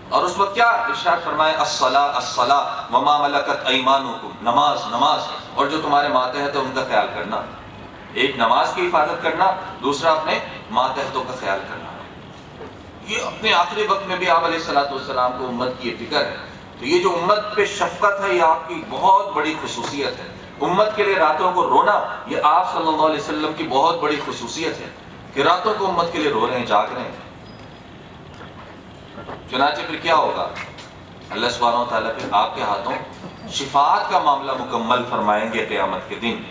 اور اس وقت کیا ارشاد فرمائے، الصلاۃ الصلاۃ وما ملکت ایمانکم، نماز نماز، اور جو تمہارے ماتحت ہے ان کا خیال کرنا۔ ایک نماز کی حفاظت کرنا، دوسرا اپنے ماتحتوں کا خیال کرنا۔ یہ اپنے آخری وقت میں بھی آپ علیہ الصلوۃ والسلام کو امت کی فکر ہے۔ تو یہ جو امت پہ شفقت ہے، یہ آپ کی بہت بڑی خصوصیت ہے۔ امت کے لیے راتوں کو رونا، یہ آپ صلی اللہ علیہ وسلم کی بہت بڑی خصوصیت ہے کہ راتوں کو امت کے لیے رو رہے ہیں، جاگ رہے ہیں۔ چنانچہ پھر کیا ہوگا، اللہ سبحانہ و تعالیٰ پھر آپ کے ہاتھوں شفاعت کا معاملہ مکمل فرمائیں گے قیامت کے دن،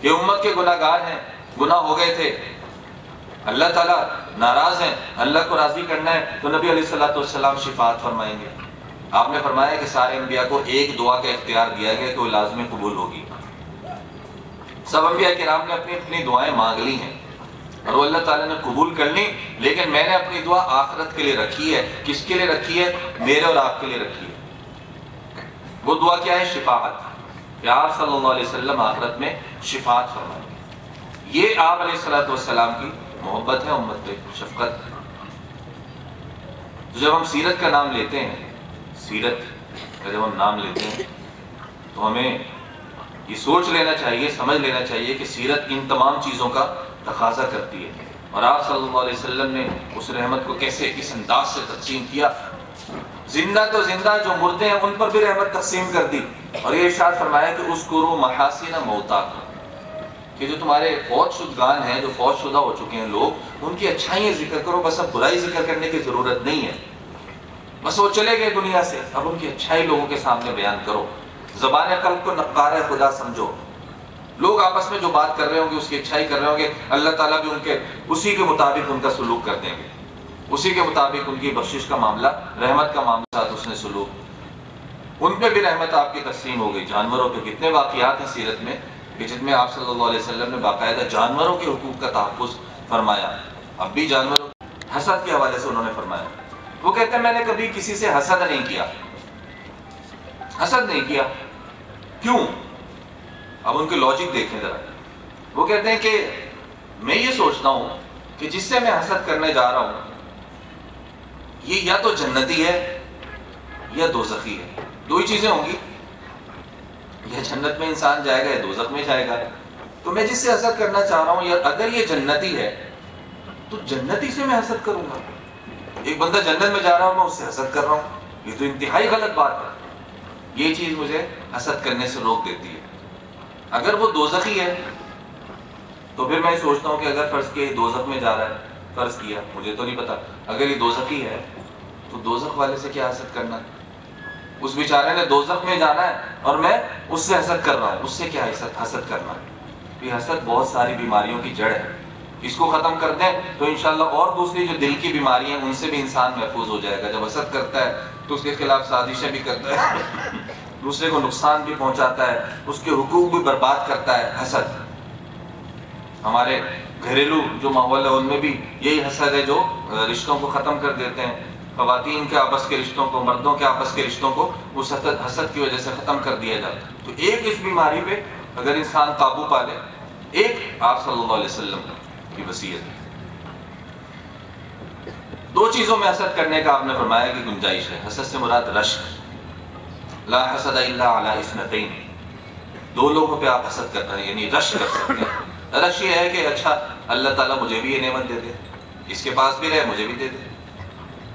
کہ امت کے گناہ گار ہیں، گناہ ہو گئے تھے، اللہ تعالیٰ ناراض ہیں، اللہ کو راضی کرنا ہے، تو نبی علیہ الصلوۃ والسلام شفاعت فرمائیں گے۔ آپ نے فرمایا کہ سارے انبیاء کو ایک دعا کا اختیار دیا گیا کہ وہ لازمی قبول ہوگی۔ سب انبیاء کرام نے اپنی اپنی دعائیں مانگ لی ہیں اور وہ اللہ تعالیٰ نے قبول کر لی، لیکن میں نے اپنی دعا آخرت کے لیے رکھی ہے۔ کس کے لیے رکھی ہے؟ میرے اور آپ کے لیے رکھی ہے۔ وہ دعا کیا ہے؟ شفاعت، کہ آپ صلی اللہ علیہ وسلم آخرت میں شفاعت فرمائیں گے۔ یہ آپ علیہ الصلوۃ والسلام کی محبت ہے، امت پہ شفقت ہے۔ تو جب ہم سیرت کا نام لیتے ہیں، سیرت کا جب ہم نام لیتے ہیں تو ہمیں یہ سوچ لینا چاہیے، سمجھ لینا چاہیے کہ سیرت ان تمام چیزوں کا تقاضا کرتی ہے، اور آپ صلی اللہ علیہ وسلم نے اس رحمت کو کیسے کس انداز سے تقسیم کیا۔ زندہ تو زندہ، جو مردے ہیں ان پر بھی رحمت تقسیم کر دی، اور یہ ارشاد فرمایا کہ اذکروا محاسن موتاکم، کہ جو تمہارے فوت شدگان ہیں، جو فوت شدہ ہو چکے ہیں لوگ، ان کی اچھائیاں ذکر کرو، بس اب برائی ذکر کرنے کی ضرورت نہیں ہے، بس وہ چلے گئے دنیا سے، اب ان کی اچھائی لوگوں کے سامنے بیان کرو۔ زبان قلب کو نقار خدا سمجھو، لوگ آپس میں جو بات کر رہے ہوں گے اس کی اچھائی کر رہے ہوں گے، اللہ تعالیٰ بھی ان کے اسی کے مطابق ان کا سلوک کر دیں گے، اسی کے مطابق ان کی بخشش کا معاملہ، رحمت کا معاملہ ساتھ اس نے سلوک، ان پہ بھی رحمت آپ کی تقسیم ہو گئی۔ جانوروں پہ کتنے واقعات ہیں سیرت میں کہ جن میں آپ صلی اللہ علیہ وسلم نے باقاعدہ جانوروں کے حقوق کا تحفظ فرمایا۔ اب بھی جانوروں حسد کے حوالے سے انہوں نے فرمایا، وہ کہتے ہیں میں نے کبھی کسی سے حسد نہیں کیا، حسد نہیں کیا، کیوں؟ اب ان کے لاجک دیکھیں ذرا، وہ کہتے ہیں کہ میں یہ سوچتا ہوں کہ جس سے میں حسد کرنے جا رہا ہوں یہ یا تو جنتی ہے یا دوزخی ہے، دو ہی چیزیں ہوں گی، یا جنت میں انسان جائے گا یا دوزخ میں جائے گا۔ تو میں جس سے حسد کرنا چاہ رہا ہوں یا اگر یہ جنتی ہے تو جنتی سے میں حسد کروں گا، ایک بندہ جنت میں جا رہا ہوں میں اس سے حسد کر رہا ہوں، یہ تو انتہائی غلط بات ہے، یہ چیز مجھے حسد کرنے سے روک دیتی ہے۔ اگر وہ دوزخی ہے تو پھر میں سوچتا ہوں کہ اگر فرض کیا یہ دوزخ میں جا رہا ہے، فرض کیا، مجھے تو نہیں پتا، اگر یہ دوزخی ہے تو دوزخ والے سے کیا حسد کرنا ہے؟ اس بیچارے نے دوزخ میں جانا ہے اور میں اس سے حسد کر رہا ہوں، اس سے کیا حسد کرنا ہے؟ یہ حسد بہت ساری بیماریوں کی جڑ ہے، اس کو ختم کر دیں تو انشاءاللہ اور دوسری جو دل کی بیماری ہیں ان سے بھی انسان محفوظ ہو جائے گا۔ جب حسد کرتا ہے تو اس کے خلاف سازشیں بھی کرتا ہے، دوسرے کو نقصان بھی پہنچاتا ہے، اس کے حقوق بھی برباد کرتا ہے۔ حسد ہمارے گھریلو جو ماحول ہے ان میں بھی یہی حسد ہے جو رشتوں کو ختم کر دیتے ہیں، خواتین کے آپس کے رشتوں کو، مردوں کے آپس کے رشتوں کو اس حسد کی وجہ سے ختم کر دیا جاتا ہے۔ تو ایک اس بیماری پہ اگر انسان قابو پا لے، ایک آپ صلی اللہ علیہ وسلم کی وصیت، دو چیزوں میں حسد کرنے کا آپ نے فرمایا کہ گنجائش ہے۔ حسد سے مراد رشک، لا حسد الا علی اثنتین، دو لوگوں پہ آپ حسد کر رہے ہیں، یعنی رشک کر سکتے ہیں۔ رشک یہ ہے کہ اچھا اللہ تعالیٰ مجھے بھی یہ نعمت دے دے، اس کے پاس بھی رہے مجھے بھی دے دے۔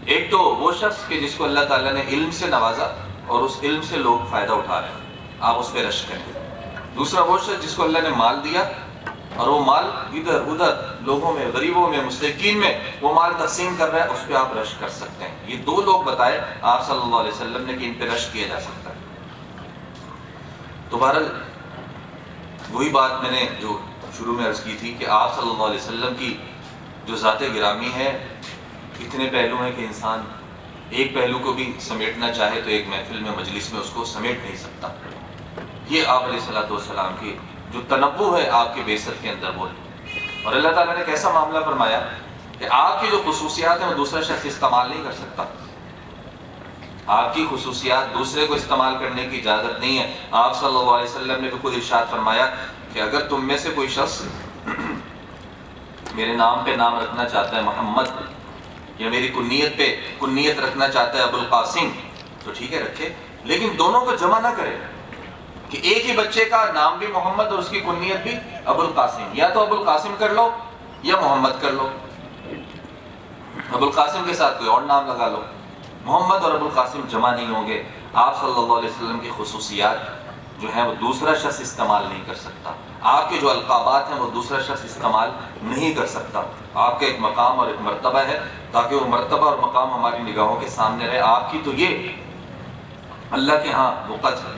ایک تو وہ شخص کہ جس کو اللہ تعالیٰ نے علم سے نوازا اور اس علم سے لوگ فائدہ اٹھا رہے ہیں، آپ اس پہ رشک کریں۔ دوسرا وہ شخص جس کو اللہ نے مال دیا اور وہ مال ادھر ادھر لوگوں میں، غریبوں میں، مستحقین میں وہ مال تقسیم کر رہا ہے، اس پہ آپ رشک کر سکتے ہیں۔ یہ دو لوگ بتائے آپ صلی اللہ علیہ وسلم نے کہ ان پہ رشک کیا جا سکتا ہے۔ تو بہرحال وہی بات میں نے جو شروع میں عرض کی تھی کہ آپ صلی اللہ علیہ وسلم کی جو ذات گرامی ہے، اتنے پہلو ہیں کہ انسان ایک پہلو کو بھی سمیٹنا چاہے تو ایک محفل میں، مجلس میں اس کو سمیٹ نہیں سکتا۔ یہ آپ علیہ الصلوۃ والسلام کی جو تنبؤ ہے آپ کے بعثت کے اندر وہ ہے، اور اللہ تعالیٰ نے کیسا معاملہ فرمایا کہ آپ کی جو خصوصیات ہیں وہ دوسرا شخص استعمال نہیں کر سکتا، آپ کی خصوصیات دوسرے کو استعمال کرنے کی اجازت نہیں ہے۔ آپ صلی اللہ علیہ وسلم نے خود ارشاد فرمایا کہ اگر تم میں سے کوئی شخص میرے نام پہ نام رکھنا چاہتا ہے محمد، یا میری کنیت پہ کنیت رکھنا چاہتا ہے ابو القاسم، تو ٹھیک ہے رکھے، لیکن دونوں کو جمع نہ کرے کہ ایک ہی بچے کا نام بھی محمد اور اس کی کنیت بھی ابو القاسم، یا تو ابو القاسم کر لو یا محمد کر لو، ابو القاسم کے ساتھ کوئی اور نام لگا لو، محمد اور ابو القاسم جمع نہیں ہوں گے۔ آپ صلی اللہ علیہ وسلم کی خصوصیات جو ہیں وہ دوسرا شخص استعمال نہیں کر سکتا، آپ کے جو القابات ہیں وہ دوسرا شخص استعمال نہیں کر سکتا۔ آپ کا ایک مقام اور ایک مرتبہ ہے، تاکہ وہ مرتبہ اور مقام ہماری نگاہوں کے سامنے رہے۔ آپ کی تو یہ اللہ کے ہاں وقت ہے۔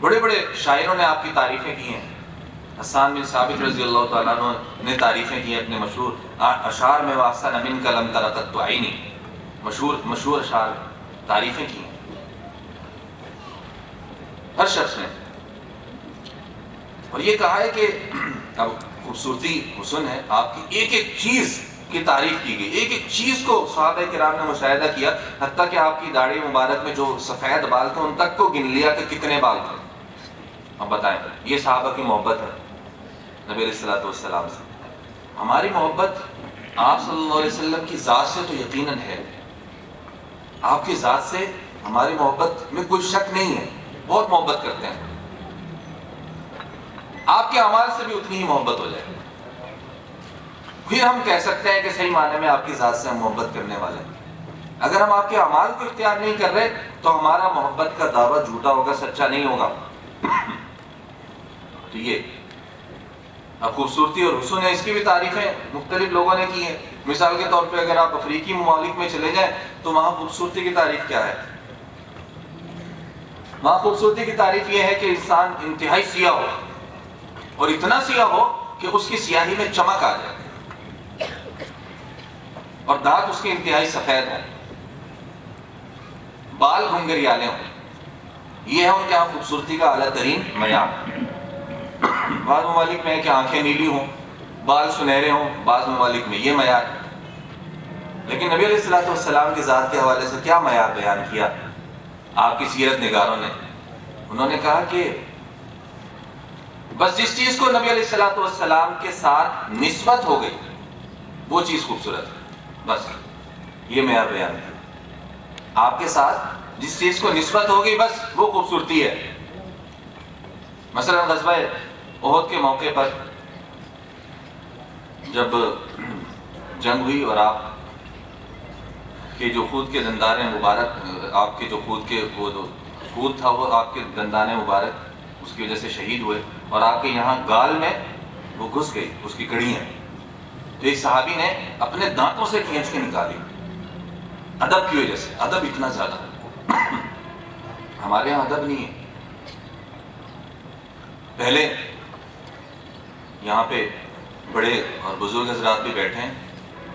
بڑے بڑے شاعروں نے آپ کی تعریفیں کی ہیں، حسان بن ثابت رضی اللہ تعالیٰ عنہ نے تعریفیں کی ہیں اپنے مشہور اشعار میں، وَأَحْسَنَ مِنْكَ لَمْ تَرَ قَطُّ عَيْنِي، مشہور اشعار تعریفیں کی ہیں ہر شخص نے، اور یہ کہا ہے کہ اب خوبصورتی حسن ہے آپ کی، ایک ایک چیز کی تعریف کی گئی، ایک ایک چیز کو صحابہ کرام نے مشاہدہ کیا، حتیٰ کہ آپ کی داڑھی مبارک میں جو سفید بال تھے ان تک کو گن لیا کہ کتنے بال تھے۔ اب بتائیں، یہ صحابہ کی محبت ہے نبی علیہ الصلوۃ والسلام سے۔ ہماری محبت آپ صلی اللہ علیہ وسلم کی ذات سے تو یقیناً ہے، آپ کی ذات سے ہماری محبت میں کوئی شک نہیں ہے، بہت محبت کرتے ہیں، آپ کے اعمال سے بھی اتنی ہی محبت ہو جائے، پھر ہم کہہ سکتے ہیں کہ صحیح معنی میں آپ کی ذات سے ہم محبت کرنے والے ہیں۔ اگر ہم آپ کے اعمال کو اختیار نہیں کر رہے تو ہمارا محبت کا دعویٰ جھوٹا ہوگا، سچا نہیں ہوگا۔ تو یہ اب خوبصورتی اور حسن ہے، اس کی بھی تعریفیں مختلف لوگوں نے کی ہیں۔ مثال کے طور پہ اگر آپ افریقی ممالک میں چلے جائیں تو وہاں خوبصورتی کی تعریف کیا ہے؟ وہاں خوبصورتی کی تعریف یہ ہے کہ انسان انتہائی سیاہ ہو، اور اتنا سیاہ ہو کہ اس کی سیاہی میں چمک آ جائے، اور دانت اس کے انتہائی سفید ہوں، بال گھنگریالے ہوں۔ یہ ہے ان کے یہاں خوبصورتی کا اعلیٰ ترین معیار۔ بعض ممالک میں ہے کہ آنکھیں نیلی ہوں، بال سنہرے ہوں، بعض ممالک میں یہ معیار۔ لیکن نبی علیہ الصلوۃ والسلام کی ذات کے حوالے سے کیا معیار بیان کیا آپ کی سیرت نگاروں نے؟ انہوں نے کہا کہ بس جس چیز کو نبی علیہ الصلوۃ والسلام کے ساتھ نسبت ہو گئی وہ چیز خوبصورت ہے، بس یہ معیار بیان کیا۔ آپ کے ساتھ جس چیز کو نسبت ہو گئی بس وہ خوبصورتی ہے۔ مثلا غزوہ احد کے موقع پر جب جنگ ہوئی اور آپ کے جو خود کے دندان مبارک، آپ کے جو خود کے وہ خود تھا وہ آپ کے دندان مبارک اس کی وجہ سے شہید ہوئے، اور آپ کے یہاں گال میں وہ گھس گئی اس کی کڑیاں، تو ایک صحابی نے اپنے دانتوں سے کھینچ کے نکالی ادب کی وجہ سے۔ ادب اتنا زیادہ ہمارے یہاں ادب نہیں ہے۔ پہلے یہاں پہ بڑے اور بزرگ حضرات بھی بیٹھے ہیں،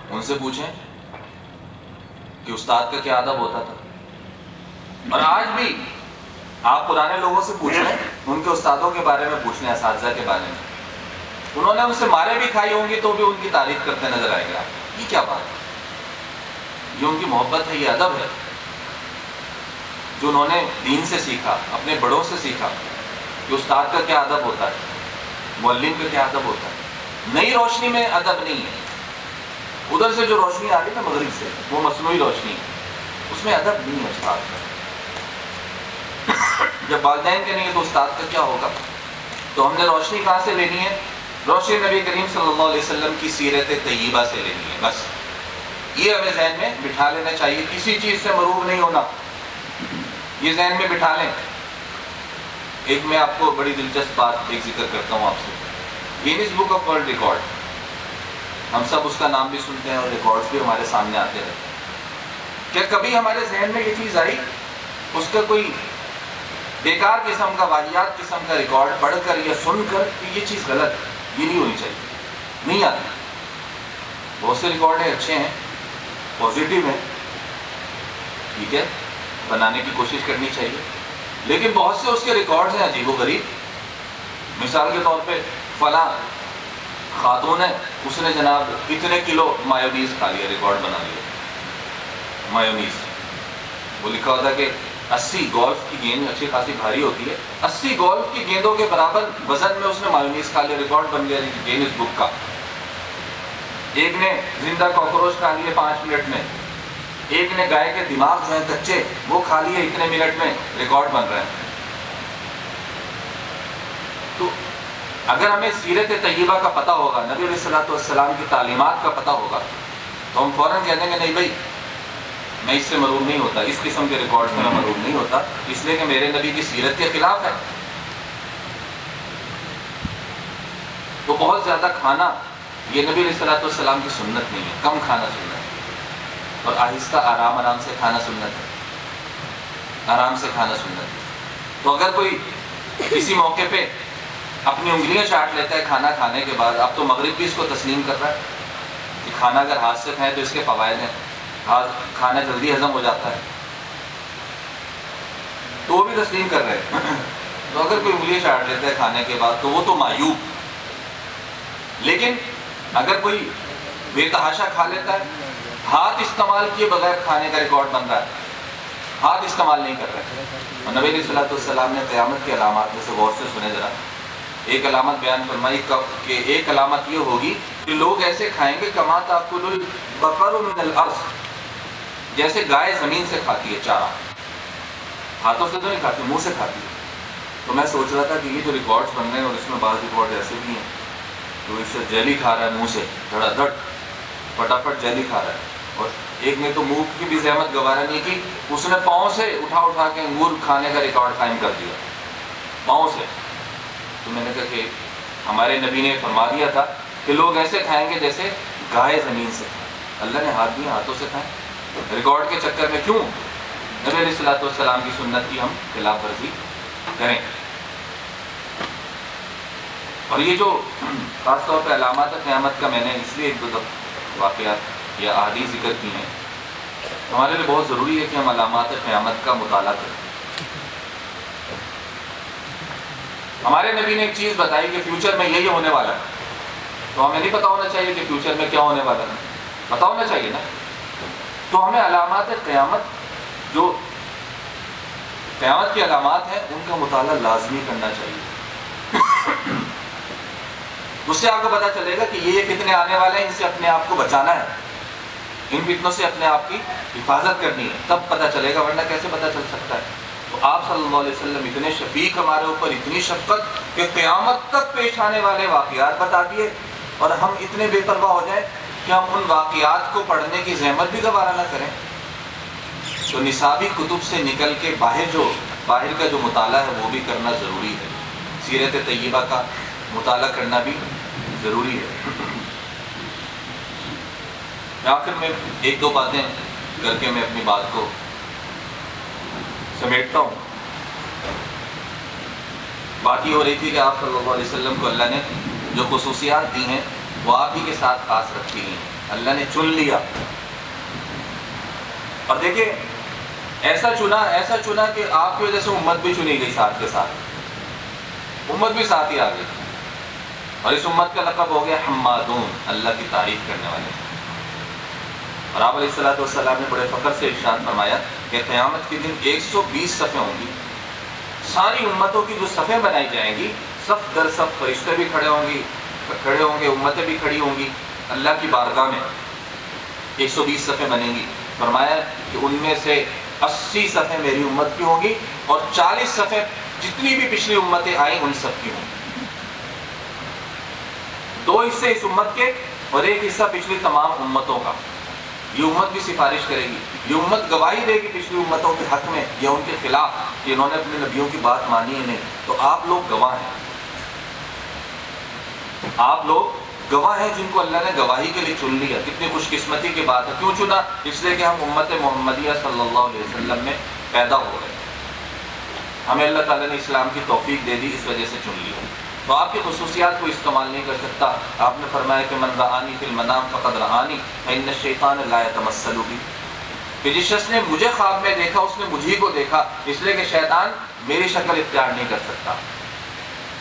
ان سے پوچھیں کہ استاد کا کیا ادب ہوتا تھا، اور آج بھی آپ پرانے لوگوں سے پوچھیں، ان کے استادوں کے بارے میں پوچھ لیں، اساتذہ کے بارے میں، انہوں نے ان سے مارے بھی کھائی ہوں گی تو بھی ان کی تعریف کرتے نظر آئے گا۔ یہ کیا بات ہے؟ یہ ان کی محبت ہے، یہ ادب ہے جو انہوں نے دین سے سیکھا، اپنے بڑوں سے سیکھا کہ استاد کا کیا ادب ہوتا ہے، معلم کا کیا ادب ہوتا ہے۔ نئی روشنی میں ادب نہیں ہے، ادھر سے جو روشنی آ رہی ہے نا مغرب سے، وہ مصنوعی روشنی ہے، اس میں ادب نہیں ہے استاد کا۔ جب والدین کے نہیں ہے تو استاد کا کیا ہوگا؟ تو ہم نے روشنی کہاں سے لینی ہے؟ روشنی نبی کریم صلی اللہ علیہ وسلم کی سیرت طیبہ سے لینی ہے، بس یہ ہمیں ذہن میں بٹھا لینا چاہیے، کسی چیز سے مروب نہیں ہونا، یہ ذہن میں بٹھا لیں۔ ایک میں آپ کو بڑی دلچسپ بات ایک ذکر کرتا ہوں آپ سے، Guinness book of world record, ہم سب اس کا نام بھی سنتے ہیں اور ریکارڈز بھی ہمارے سامنے آتے ہیں۔ کیا کبھی ہمارے ذہن میں یہ چیز آئی اس کا کوئی بیکار قسم کا، واہیات قسم کا ریکارڈ پڑھ کر یا سن کر کہ یہ چیز غلط ہے، یہ نہیں ہونی چاہیے؟ نہیں آتی۔ بہت سے ریکارڈ ہیں، اچھے ہیں، پازیٹیو ہیں، ٹھیک ہے، بنانے کی کوشش کرنی چاہیے، لیکن بہت سے اس کے ریکارڈز ہیں عجیب و غریب۔ مثال کے طور پہ فلاں خاتون ہے، اس نے جناب اتنے کلو مایونیز کھا لیا، ریکارڈ بنا لیا مایونیز۔ وہ لکھا ہوتا ہے کہ 80 گولف کی گیند اچھی خاصی بھاری ہوتی ہے، 80 گولف کی گیندوں کے برابر وزن میں اس نے مایونیز کھا لیا، ریکارڈ بن گیا گینیز بک کا۔ ایک نے زندہ کاکروچ کھا لیے 5 منٹ میں، ایک نے گائے کے دماغ جو ہیں کچے وہ کھا لیے اتنے منٹ میں، ریکارڈ بن رہے ہیں۔ تو اگر ہمیں سیرت طیبہ کا پتہ ہوگا، نبی علیہ الصلوۃ والسلام کی تعلیمات کا پتہ ہوگا، تو ہم فوراً کہہ دیں گے نہیں بھائی میں اس سے مروب نہیں ہوتا، اس قسم کے ریکارڈ سے میں مروب نہیں ہوتا، اس لیے کہ میرے نبی کی سیرت کے خلاف ہے۔ تو بہت زیادہ کھانا یہ نبی علیہ الصلوۃ والسلام کی سنت نہیں ہے، کم کھانا سنت ہے، اور آہستہ آرام سے کھانا سنت ہے، آرام سے کھانا سنت ہے۔ تو اگر کوئی کسی موقع پہ اپنی انگلیاں چاٹ لیتا ہے کھانا کھانے کے بعد، اب تو مغرب بھی اس کو تسلیم کر رہا ہے کہ کھانا اگر ہاتھ سے کھائے تو اس کے فوائد ہیں، کھانا جلدی ہضم ہو جاتا ہے، تو وہ بھی تسلیم کر رہے ہیں۔ تو اگر کوئی انگلیاں چاٹ لیتا ہے کھانے کے بعد تو وہ تو معیوب، لیکن اگر کوئی بے تحاشا کھا لیتا ہے، ہاتھ استعمال کیے بغیر کھانے کا ریکارڈ بن رہا ہے، ہاتھ استعمال نہیں کر رہے۔ اور نبی علیہ الصلوۃ والسلام نے قیامت کی علامات میں سے غور سے سنے ذرا، ایک علامت بیان فرمائی کہ ایک علامت یہ ہوگی کہ لوگ ایسے کھائیں گے کما تاکل البقر من الارض، جیسے گائے زمین سے کھاتی ہے چارہ، ہاتھوں سے تو نہیں کھاتی، منہ سے کھاتی ہے۔ تو میں سوچ رہا تھا کہ یہ جو ریکارڈز بن رہے ہیں اور اس میں بعض ریکارڈ ایسے بھی ہیں تو اس سے جیلی کھا رہا ہے منہ سے دھڑا دھڑ، فٹافٹ جیلی کھا رہا ہے، اور ایک نے تو منہ کی بھی زحمت گوارا نہیں کی، اس نے پاؤں سے اٹھا کے انگور کھانے کا ریکارڈ قائم کر دیا پاؤں سے۔ تو میں نے کہا کہ ہمارے نبی نے فرما دیا تھا کہ لوگ ایسے کھائیں گے جیسے گائے زمین سے کھائیں، اللہ نے ہاتھ دیے، ہاتھوں سے کھائیں، ریکارڈ کے چکر میں کیوں نبی علیہ الصلوۃ والسلام کی سنت کی ہم خلاف ورزی کریں. اور یہ جو خاص طور پہ علامات قیامت کا میں نے اس لیے ایک دو واقعات یا احادیث ذکر کی ہیں، ہمارے لیے بہت ضروری ہے کہ ہم علامات قیامت کا مطالعہ کریں. ہمارے نبی نے ایک چیز بتائی کہ فیوچر میں یہ ہونے والا ہے، تو ہمیں نہیں پتا ہونا چاہیے کہ فیوچر میں کیا ہونے والا ہے، پتا ہونا چاہیے نا. تو ہمیں علامات قیامت، جو قیامت کی علامات ہیں، ان کا مطالعہ لازمی کرنا چاہیے. اس سے آپ کو پتا چلے گا کہ یہ فتنے آنے والے ہیں، ان سے اپنے آپ کو بچانا ہے، ان فتنوں سے اپنے آپ کی حفاظت کرنی ہے، تب پتا چلے گا، ورنہ کیسے پتا چل سکتا ہے. تو آپ صلی اللہ علیہ وسلم اتنے شفیق ہمارے اوپر، اتنی شفقت کہ قیامت تک پیش آنے والے واقعات بتا دیے، اور ہم اتنے بے پرواہ ہو جائیں کہ ہم ان واقعات کو پڑھنے کی زحمت بھی گوارا نہ کریں. تو نصابی کتب سے نکل کے باہر کا جو مطالعہ ہے وہ بھی کرنا ضروری ہے. سیرت طیبہ کا مطالعہ کرنا بھی ضروری ہے. آخر میں ایک دو باتیں کر کے میں اپنی بات کو سمیٹتا ہوں. بات یہ ہو رہی تھی کہ آپ صلی اللہ علیہ وسلم کو اللہ نے جو خصوصیات دی ہیں وہ آپ ہی کے ساتھ خاص رکھی ہیں، اللہ نے چن لیا. اور دیکھیں ایسا چنا کہ آپ کی وجہ سے امت بھی چنی گئی، ساتھ کے ساتھ امت بھی ساتھ ہی آ گئی. اور اس امت کا لقب ہو گیا حمادون، اللہ کی تعریف کرنے والے. اور آپ علیہ الصلوۃ والسلام نے بڑے فخر سے ارشاد فرمایا کہ قیامت کے دن 120 صفیں ہوں گی. ساری امتوں کی جو صفیں بنائی جائیں گی، صف در صف فرشتے بھی کھڑے ہوں گے، امتیں بھی کھڑی ہوں گی اللہ کی بارگاہ میں. 120 صفیں بنیں گی. فرمایا کہ ان میں سے 80 صفیں میری امت کی ہوں گی، اور 40 صفیں جتنی بھی پچھلی امتیں آئیں ان سب کی ہوں گی. 2 حصے اس امت کے اور 1 حصہ پچھلی تمام امتوں کا. یہ امت بھی سفارش کرے گی، یہ امت گواہی دے گی پچھلی امتوں کے حق میں یا ان کے خلاف کہ انہوں نے اپنے نبیوں کی بات مانی ہے نہیں. تو آپ لوگ گواہ ہیں، آپ لوگ گواہ ہیں جن کو اللہ نے گواہی کے لیے چن لیا. کتنی خوش قسمتی کی بات ہے. کیوں چنا؟ اس لیے کہ ہم امت محمدیہ صلی اللہ علیہ وسلم میں پیدا ہو گئے. ہمیں اللہ تعالیٰ نے اسلام کی توفیق دے دی، اس وجہ سے چن لیا. تو آپ کی خصوصیات کو استعمال نہیں کر سکتا. آپ نے فرمایا کہ من رآنی فی المنام فقد رآنی فإن الشیطان لا یتمثل بی، کہ جس شخص نے مجھے خواب میں دیکھا اس نے مجھے کو دیکھا، اس لیے کہ شیطان میری شکل اختیار نہیں کر سکتا.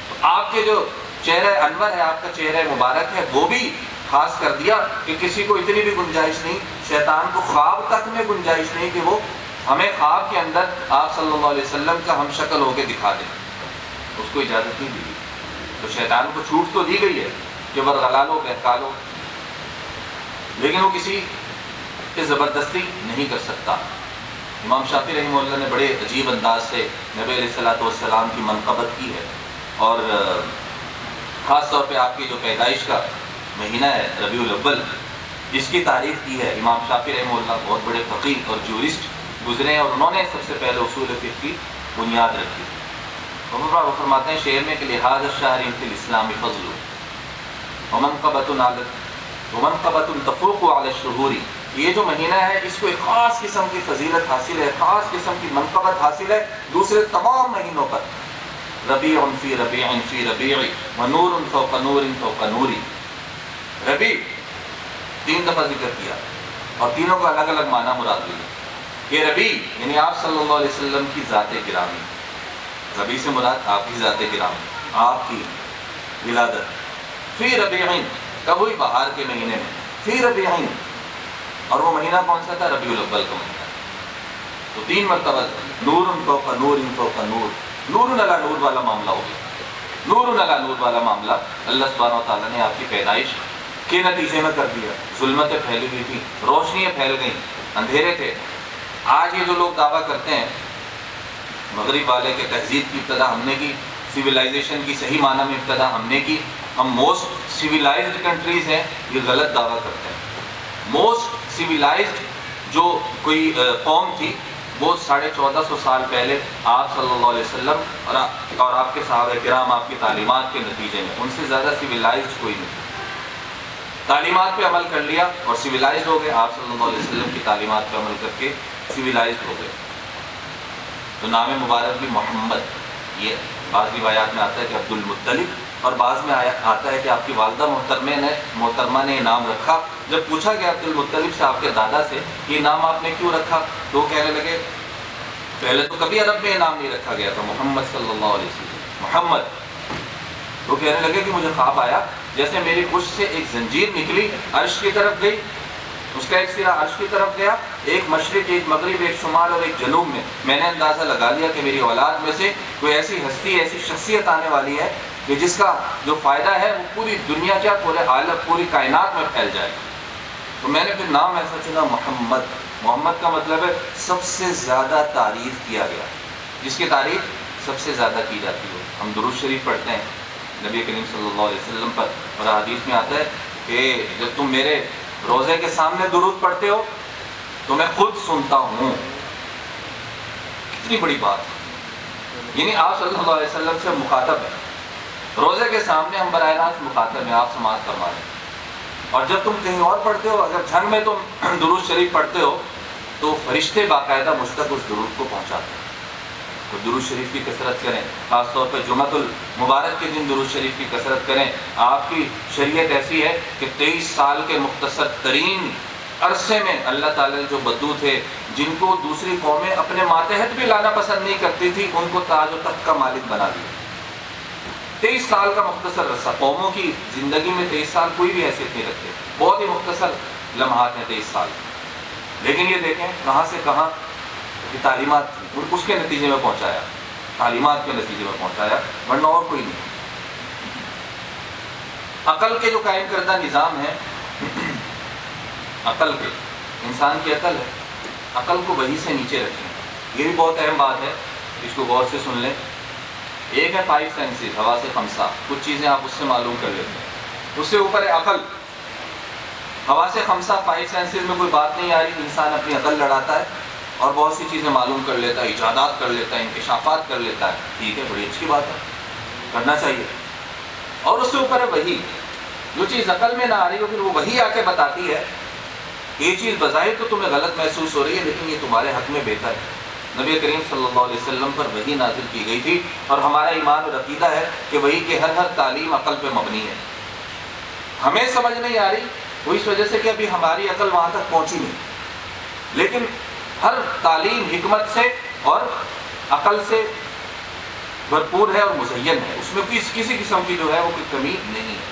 تو آپ کے جو چہرہ انور ہے، آپ کا چہرہ مبارک ہے، وہ بھی خاص کر دیا کہ کسی کو اتنی بھی گنجائش نہیں، شیطان کو خواب تک میں گنجائش نہیں کہ وہ ہمیں خواب کے اندر آپ صلی اللہ علیہ وسلم کا ہم شکل ہو کے دکھا دیں. اس کو اجازت نہیں دی. تو شیطان کو چھوٹ تو دی گئی ہے کہ ورغلا لو بہکا لو، لیکن وہ کسی کی زبردستی نہیں کر سکتا. امام شافعی رحمہ اللہ نے بڑے عجیب انداز سے نبی علیہ الصلوۃ والسلام کی منقبت کی ہے، اور خاص طور پہ آپ کی جو پیدائش کا مہینہ ہے ربیع الاول، اس کی تعریف کی ہے. امام شافعی رحمہ اللہ بہت بڑے فقیہ اور جورسٹ گزرے ہیں، اور انہوں نے سب سے پہلے اصول فقہ کی بنیاد رکھی. وہ فرماتے ہیں شعر میں کہ لحاظ الشہر فی الاسلام فضل ومنقبۃ تفوق علی الشہور. یہ جو مہینہ ہے اس کو ایک خاص قسم کی فضیلت حاصل ہے، خاص قسم کی منقبت حاصل ہے دوسرے تمام مہینوں پر. ربیع فی ربیع فی ربیع ونور فوق نور فوق نوری. ربیع 3 دفعہ ذکر کیا اور تینوں کا الگ الگ معنی مراد لیا. یہ ربیع یعنی آپ صلی اللہ علیہ وسلم کی ذات گرامی. ربیع سے مراد آپ کی ذات گرامی، آپ کی ولادت. فی ربیعین کب ہوئی؟ بہار کے مہینے میں. فی ربیعین، اور وہ مہینہ کون سا تھا؟ ربیع الاول کا مہینہ. تو 3 مرتبہ نور فوق نور فوق نور، نور علی نور والا معاملہ ہو گیا. نور علی نور والا معاملہ اللہ سبحانہ و تعالیٰ نے آپ کی پیدائش کے نتیجے میں کر دیا. ظلمتیں پھیلی ہوئی تھیں، روشنیاں پھیل گئیں، اندھیرے تھے. آج یہ جو لوگ دعویٰ کرتے ہیں مغرب والے کہ تہذیب کی ابتدا ہم نے کی، سویلائزیشن کی صحیح معنی میں ابتدا ہم نے کی، ہم موسٹ سویلائزڈ کنٹریز ہیں، یہ غلط دعویٰ کرتے ہیں. موسٹ سویلائزڈ جو کوئی قوم تھی وہ 1450 سال پہلے آپ صلی اللہ علیہ وسلم اور آپ کے صحابہ کرام آپ کی تعلیمات کے نتیجے میں، ان سے زیادہ سویلائزڈ کوئی نہیں. تعلیمات پہ عمل کر لیا اور سویلائزڈ ہو گئے. آپ صلی اللہ علیہ وسلم کی تعلیمات پہ عمل کر کے سویلائزڈ ہو گئے. تو نام مبارک بھی محمد، یہ بعض روایات میں آتا ہے کہ عبد المطلب، اور بعض میں آتا ہے کہ آپ کی والدہ محترمہ نے نام رکھا۔ جب پوچھا گیا عبد المطلب سے، آپ کے دادا سے، یہ نام آپ نے کیوں رکھا، تو وہ کہنے لگے پہلے تو کبھی عرب میں یہ نام نہیں رکھا گیا تھا، محمد صلی اللہ علیہ وسلم، محمد۔ وہ کہنے لگے کہ مجھے خواب آیا جیسے میری پشت سے ایک زنجیر نکلی، عرش کی طرف گئی، اس کا ایک سرا عرش کی طرف گیا، ایک مشرق، ایک مغرب، ایک شمال اور ایک جنوب میں نے اندازہ لگا لیا کہ میری اولاد میں سے کوئی ایسی ہستی، ایسی شخصیت آنے والی ہے کہ جس کا جو فائدہ ہے وہ پوری دنیا کیا، پورے عالم، پوری کائنات میں پھیل جائے۔ تو میں نے پھر نام ایسا چنا محمد۔ محمد کا مطلب ہے سب سے زیادہ تعریف کیا گیا، جس کی تعریف سب سے زیادہ کی جاتی ہو۔ ہم درود شریف پڑھتے ہیں نبی کریم صلی اللہ علیہ وسلم پر، اور حدیث میں آتا ہے کہ جب تم میرے روزے کے سامنے درود پڑھتے ہو تو میں خود سنتا ہوں۔ کتنی بڑی بات ہے، یعنی آپ صلی اللہ علیہ وسلم سے مخاطب ہے، روزے کے سامنے ہم براہ راست مخاطب ہیں، آپ سماعت فرما رہے ہیں۔ اور جب تم کہیں اور پڑھتے ہو، اگر جھنگ میں تم درود شریف پڑھتے ہو تو فرشتے باقاعدہ مجھ تک اس درود کو پہنچاتے ہیں۔ تو درود شریف کی کثرت کریں، خاص طور پہ جمعۃ المبارک کے دن درود شریف کی کثرت کریں۔ آپ کی شریعت ایسی ہے کہ 23 سال کے مختصر ترین عرصے میں اللہ تعالیٰ نے جو بدو تھے، جن کو دوسری قومیں اپنے ماتحت بھی لانا پسند نہیں کرتی تھی، ان کو تاج و تخت کا مالک بنا دیا۔ 23 سال کا مختصر عرصہ، قوموں کی زندگی میں 23 سال کوئی بھی حیثیت نہیں رکھتے، بہت ہی مختصر لمحات ہیں 23 سال، لیکن یہ دیکھیں کہاں سے کہاں کی تعلیمات اس کے نتیجے میں پہنچایا، تعلیمات کے نتیجے میں پہنچایا، ورنہ اور کوئی نہیں۔ عقل کے جو قائم کردہ نظام ہے، عقل کے، انسان کی عقل ہے، عقل کو وہی سے نیچے رکھیں۔ یہ بھی بہت اہم بات ہے، اس کو غور سے سن لیں۔ ایک ہے 5 سینسز، حواس خمسہ، کچھ چیزیں آپ اس سے معلوم کر لیتے ہیں، اس سے اوپر ہے عقل۔ حواس خمسہ 5 سینسز میں کوئی بات نہیں آ رہی، انسان اپنی عقل لڑاتا ہے اور بہت سی چیزیں معلوم کر لیتا ہے، ایجادات کر لیتا ہے، انکشافات کر لیتا ہے، ٹھیک ہے، بڑی اچھی بات ہے، کرنا چاہیے۔ اور اس سے اوپر ہے وحی، جو چیز عقل میں نہ آ رہی ہو پھر وہ وحی آ کے بتاتی ہے یہ چیز بظاہر تو تمہیں غلط محسوس ہو رہی ہے لیکن یہ تمہارے حق میں بہتر ہے۔ نبی کریم صلی اللہ علیہ وسلم پر وحی نازل کی گئی تھی، اور ہمارا ایمان اور عقیدہ ہے کہ وحی کی ہر تعلیم عقل پہ مبنی ہے۔ ہمیں سمجھ نہیں آ رہی وہ اس وجہ سے کہ ابھی ہماری عقل وہاں تک پہنچی نہیں، لیکن ہر تعلیم حکمت سے اور عقل سے بھرپور ہے اور مزین ہے، اس میں کسی قسم کی جو ہے وہ کوئی کمی نہیں ہے۔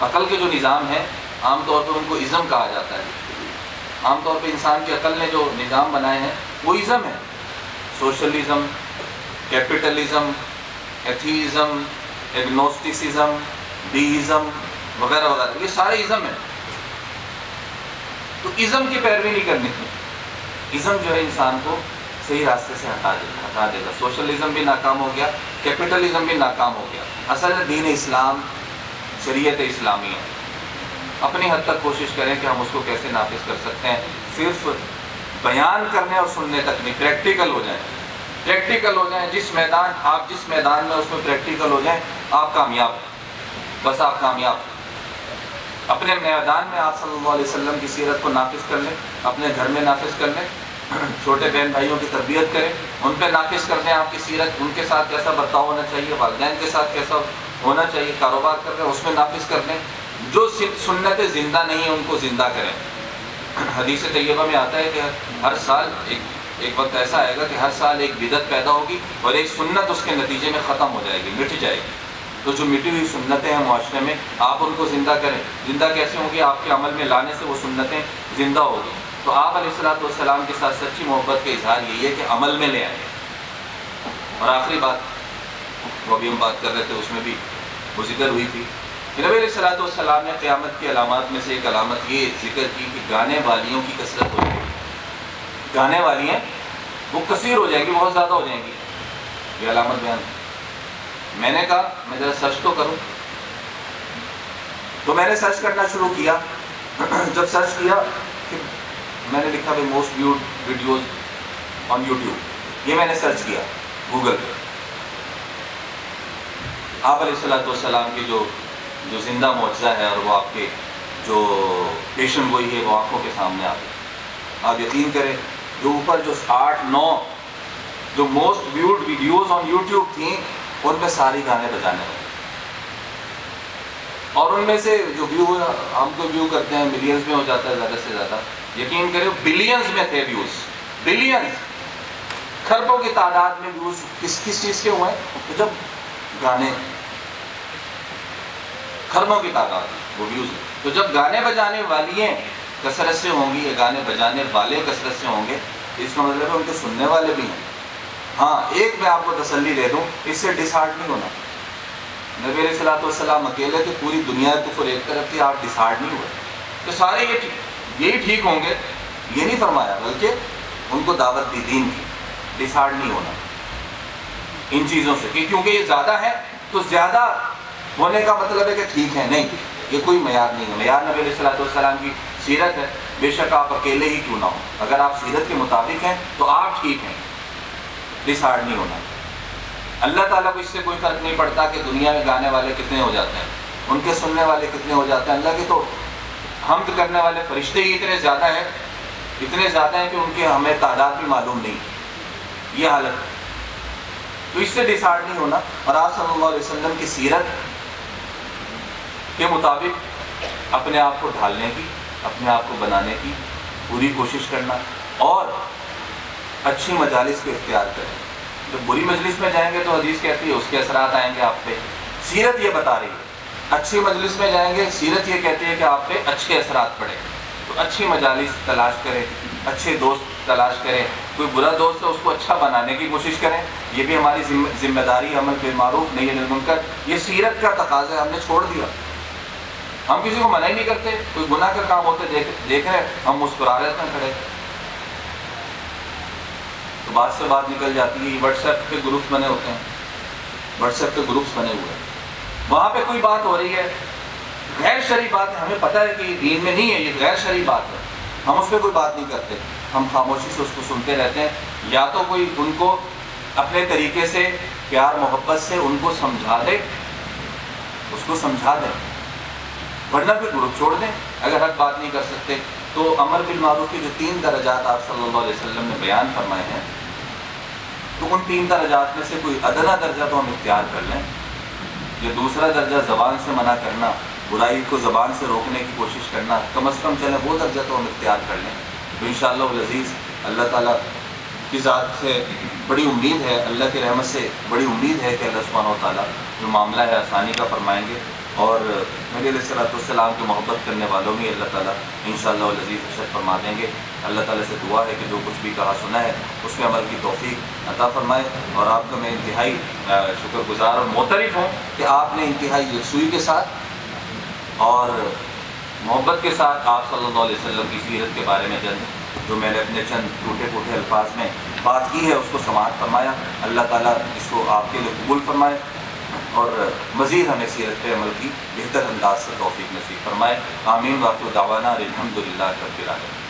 عقل کے جو نظام ہیں عام طور پر ان کو ازم کہا جاتا ہے، عام طور پہ انسان کی عقل نے جو نظام بنائے ہیں وہ ازم ہے، سوشلزم، کیپٹلزم، ایتھیزم، ایگنوسٹسزم، ڈیزم وغیرہ وغیرہ، یہ سارے ازم ہیں۔ تو ازم کی پیروی نہیں کرنی ہے، ازم جو ہے انسان کو صحیح راستے سے ہٹا دے گا۔ سوشلزم بھی ناکام ہو گیا، کیپٹلزم بھی ناکام ہو گیا۔ اصل دین اسلام شریعت اسلامی ہے، اپنی حد تک کوشش کریں کہ ہم اس کو کیسے نافذ کر سکتے ہیں، صرف بیان کرنے اور سننے تک نہیں، پریکٹیکل ہو جائیں، پریکٹیکل ہو جائیں۔ جس میدان میں اس میں پریکٹیکل ہو جائیں آپ کامیاب ہیں، بس آپ کامیاب ہیں۔ اپنے میدان میں آپ صلی اللہ علیہ وسلم کی سیرت کو نافذ کر لیں، اپنے گھر میں نافذ کر لیں، چھوٹے بہن بھائیوں کی تربیت کریں، ان پہ نافذ کر دیں آپ کی سیرت، ان کے ساتھ کیسا برتاؤ ہونا چاہیے، والدین کے ساتھ کیسا ہونا چاہیے، کاروبار کر رہے ہیں اس میں نافذ کر دیں۔ جو سنتیں زندہ نہیں ہیں ان کو زندہ کریں۔ حدیث طیبہ میں آتا ہے کہ ہر سال ایک وقت ایسا آئے گا کہ ہر سال ایک بدعت پیدا ہوگی اور ایک سنت اس کے نتیجے میں ختم ہو جائے گی، مٹ جائے گی۔ تو جو مٹی ہوئی سنتیں ہیں معاشرے میں آپ ان کو زندہ کریں۔ زندہ کیسے ہوں گی؟ آپ کے عمل میں لانے سے وہ سنتیں زندہ ہوگی۔ تو آپ علیہ الصلوۃ والسلام کے ساتھ سچی محبت کا اظہار یہی ہے کہ عمل میں لے آئیں۔ اور آخری بات وہ ابھی ہم بات کر رہے تھے اس میں بھی وہ ذکر ہوئی تھی کہ نبی علیہ الصلوۃ والسلام نے قیامت کی علامات میں سے ایک علامت یہ ذکر کی کہ گانے والیوں کی کثرت ہو جائے گی، گانے والی ہیں وہ کثیر ہو جائیں گی، بہت زیادہ ہو جائیں گی، یہ علامت بیان۔ میں نے کہا میں ذرا سرچ تو کروں، تو میں نے سرچ کرنا شروع کیا۔ جب سرچ کیا کہ میں نے لکھا بھائی most viewed videos on YouTube, یہ میں نے سرچ کیا گوگل پہ۔ آپ علیہ الصلوۃ والسلام کی جو زندہ معجزہ ہے اور وہ آپ کے جو پیشن گوئی ہے وہ آنکھوں کے سامنے آ گئی۔ آپ یقین کریں جو اوپر جو 8-9 جو most viewed videos on YouTube تھیں ان میں ساری گانے بجانے والے، اور ان میں سے جو ویو ہم کو ویو کرتے ہیں ملینز میں ہو جاتا ہے زیادہ سے زیادہ، یقین کریں بلینز میں تھے ویوز، بلینز، خربوں کی تعداد میں ویوز کس چیز کے ہوئے ہیں؟ تو جب گانے، خربوں کی تعداد وہ ویوز، تو جب گانے بجانے والیاں کثرت سے ہوں گی یا گانے بجانے والے کثرت سے ہوں گے، اس کا مطلب ہے ان کے سننے والے بھی ہیں۔ ہاں ایک میں آپ کو تسلی دے دوں، اس سے ڈس ہارٹ نہیں ہونا۔ نبی علیہ الصلوۃ والسلام اکیلے تھے، پوری دنیا کفر ایک طرف تھی، آپ ڈس ہارٹ نہیں ہوئے کہ سارے یہی ٹھیک ہوں گے، یہ نہیں فرمایا، بلکہ ان کو دعوت دی دین کی، ڈس ہارٹ نہیں ہونا ان چیزوں سے، کیونکہ یہ زیادہ ہے تو زیادہ ہونے کا مطلب ہے کہ ٹھیک ہے، نہیں، یہ کوئی معیار نہیں ہے۔ معیار نبی علیہ الصلوۃ والسلام کی سیرت ہے، بے شک آپ اکیلے ہی کیوں نہ ہوں، اگر آپ سیرت کے مطابق ہیں تو آپ ٹھیک ہیں، ڈس ہارٹ نہیں ہونا۔ اللہ تعالیٰ کو اس سے کوئی فرق نہیں پڑتا کہ دنیا میں گانے والے کتنے ہو جاتے ہیں، ان کے سننے والے کتنے ہو جاتے ہیں، اللہ کے تو حمد کرنے والے فرشتے ہی اتنے زیادہ ہیں کہ ان کی ہمیں تعداد بھی معلوم نہیں، یہ حالت ہے۔ تو اس سے ڈس ہارٹ نہیں ہونا، اور آپ صلی اللہ علیہ وسلم کی سیرت کے مطابق اپنے آپ کو ڈھالنے کی، اپنے آپ کو بنانے کی پوری کوشش کرنا، اور اچھی مجالس کو اختیار کریں۔ جب بری مجلس میں جائیں گے تو حدیث کہتی ہے اس کے اثرات آئیں گے آپ پہ، سیرت یہ بتا رہی ہے۔ اچھی مجلس میں جائیں گے، سیرت یہ کہتی ہے کہ آپ پہ اچھے اثرات پڑیں، تو اچھی مجالس تلاش کریں، اچھے دوست تلاش کریں، کوئی برا دوست ہے اس کو اچھا بنانے کی کوشش کریں، یہ بھی ہماری ذمہ داری، عمل بالمعروف نہی عن المنکر، یہ سیرت کا تقاضا ہے، ہم نے چھوڑ دیا۔ ہم کسی کو منع ہی نہیں کرتے، کوئی گناہ کا کام ہوتے دیکھ رہے ہم مسکرا رہتے ہیں کھڑے، تو بات سے بات نکل جاتی ہے۔ یہ واٹس ایپ پہ گروپس بنے ہوتے ہیں، واٹس ایپ پہ گروپس بنے ہوئے ہیں، وہاں پہ کوئی بات ہو رہی ہے، غیر شرعی بات ہے، ہمیں پتہ ہے کہ یہ دین میں نہیں ہے، یہ غیر شرعی بات ہے، ہم اس پہ کوئی بات نہیں کرتے، ہم خاموشی سے اس کو سنتے رہتے ہیں، یا تو کوئی ان کو اپنے طریقے سے پیار محبت سے ان کو سمجھا دے، اس کو سمجھا دیں، ورنہ پھر گروپ چھوڑ دیں۔ اگر حق بات نہیں کر سکتے تو امر بالمعروف کے جو 3 درجات آپ صلی اللہ علیہ وسلم نے بیان فرمائے ہیں، تو ان 3 درجات میں سے کوئی ادنا درجہ تو ہم اختیار کر لیں، یہ دوسرا درجہ زبان سے منع کرنا، برائی کو زبان سے روکنے کی کوشش کرنا، کم از کم چلیں وہ درجہ تو ہم اختیار کر لیں، تو انشاءاللہ العزیز اللہ تعالیٰ کی ذات سے بڑی امید ہے، اللہ کی رحمت سے بڑی امید ہے کہ اللہ سبحانہ و تعالیٰ جو معاملہ ہے آسانی کا فرمائیں گے، اور نبی علیہ السلام کی محبت کرنے والوں میں اللہ تعالیٰ انشاءاللہ العزیز ارشاد فرما دیں گے۔ اللہ تعالیٰ سے دعا ہے کہ جو کچھ بھی کہا سنا ہے اس میں عمل کی توفیق عطا فرمائے، اور آپ کا میں انتہائی شکر گزار اور معترف ہوں کہ آپ نے انتہائی یکسوئی کے ساتھ اور محبت کے ساتھ آپ صلی اللہ علیہ وسلم کی سیرت کے بارے میں جو میں نے اپنے چند ٹوٹے پھوٹے الفاظ میں بات کی ہے اس کو سماعت فرمایا، اللہ تعالیٰ اس کو آپ کے لیے قبول فرمائے، اور مزید ہمیں سیرت پہ عمل کی بہتر انداز سے توفیق نصیب فرمائے۔ آمین۔ وآخر دعوانا الحمدللہ رب العالمین۔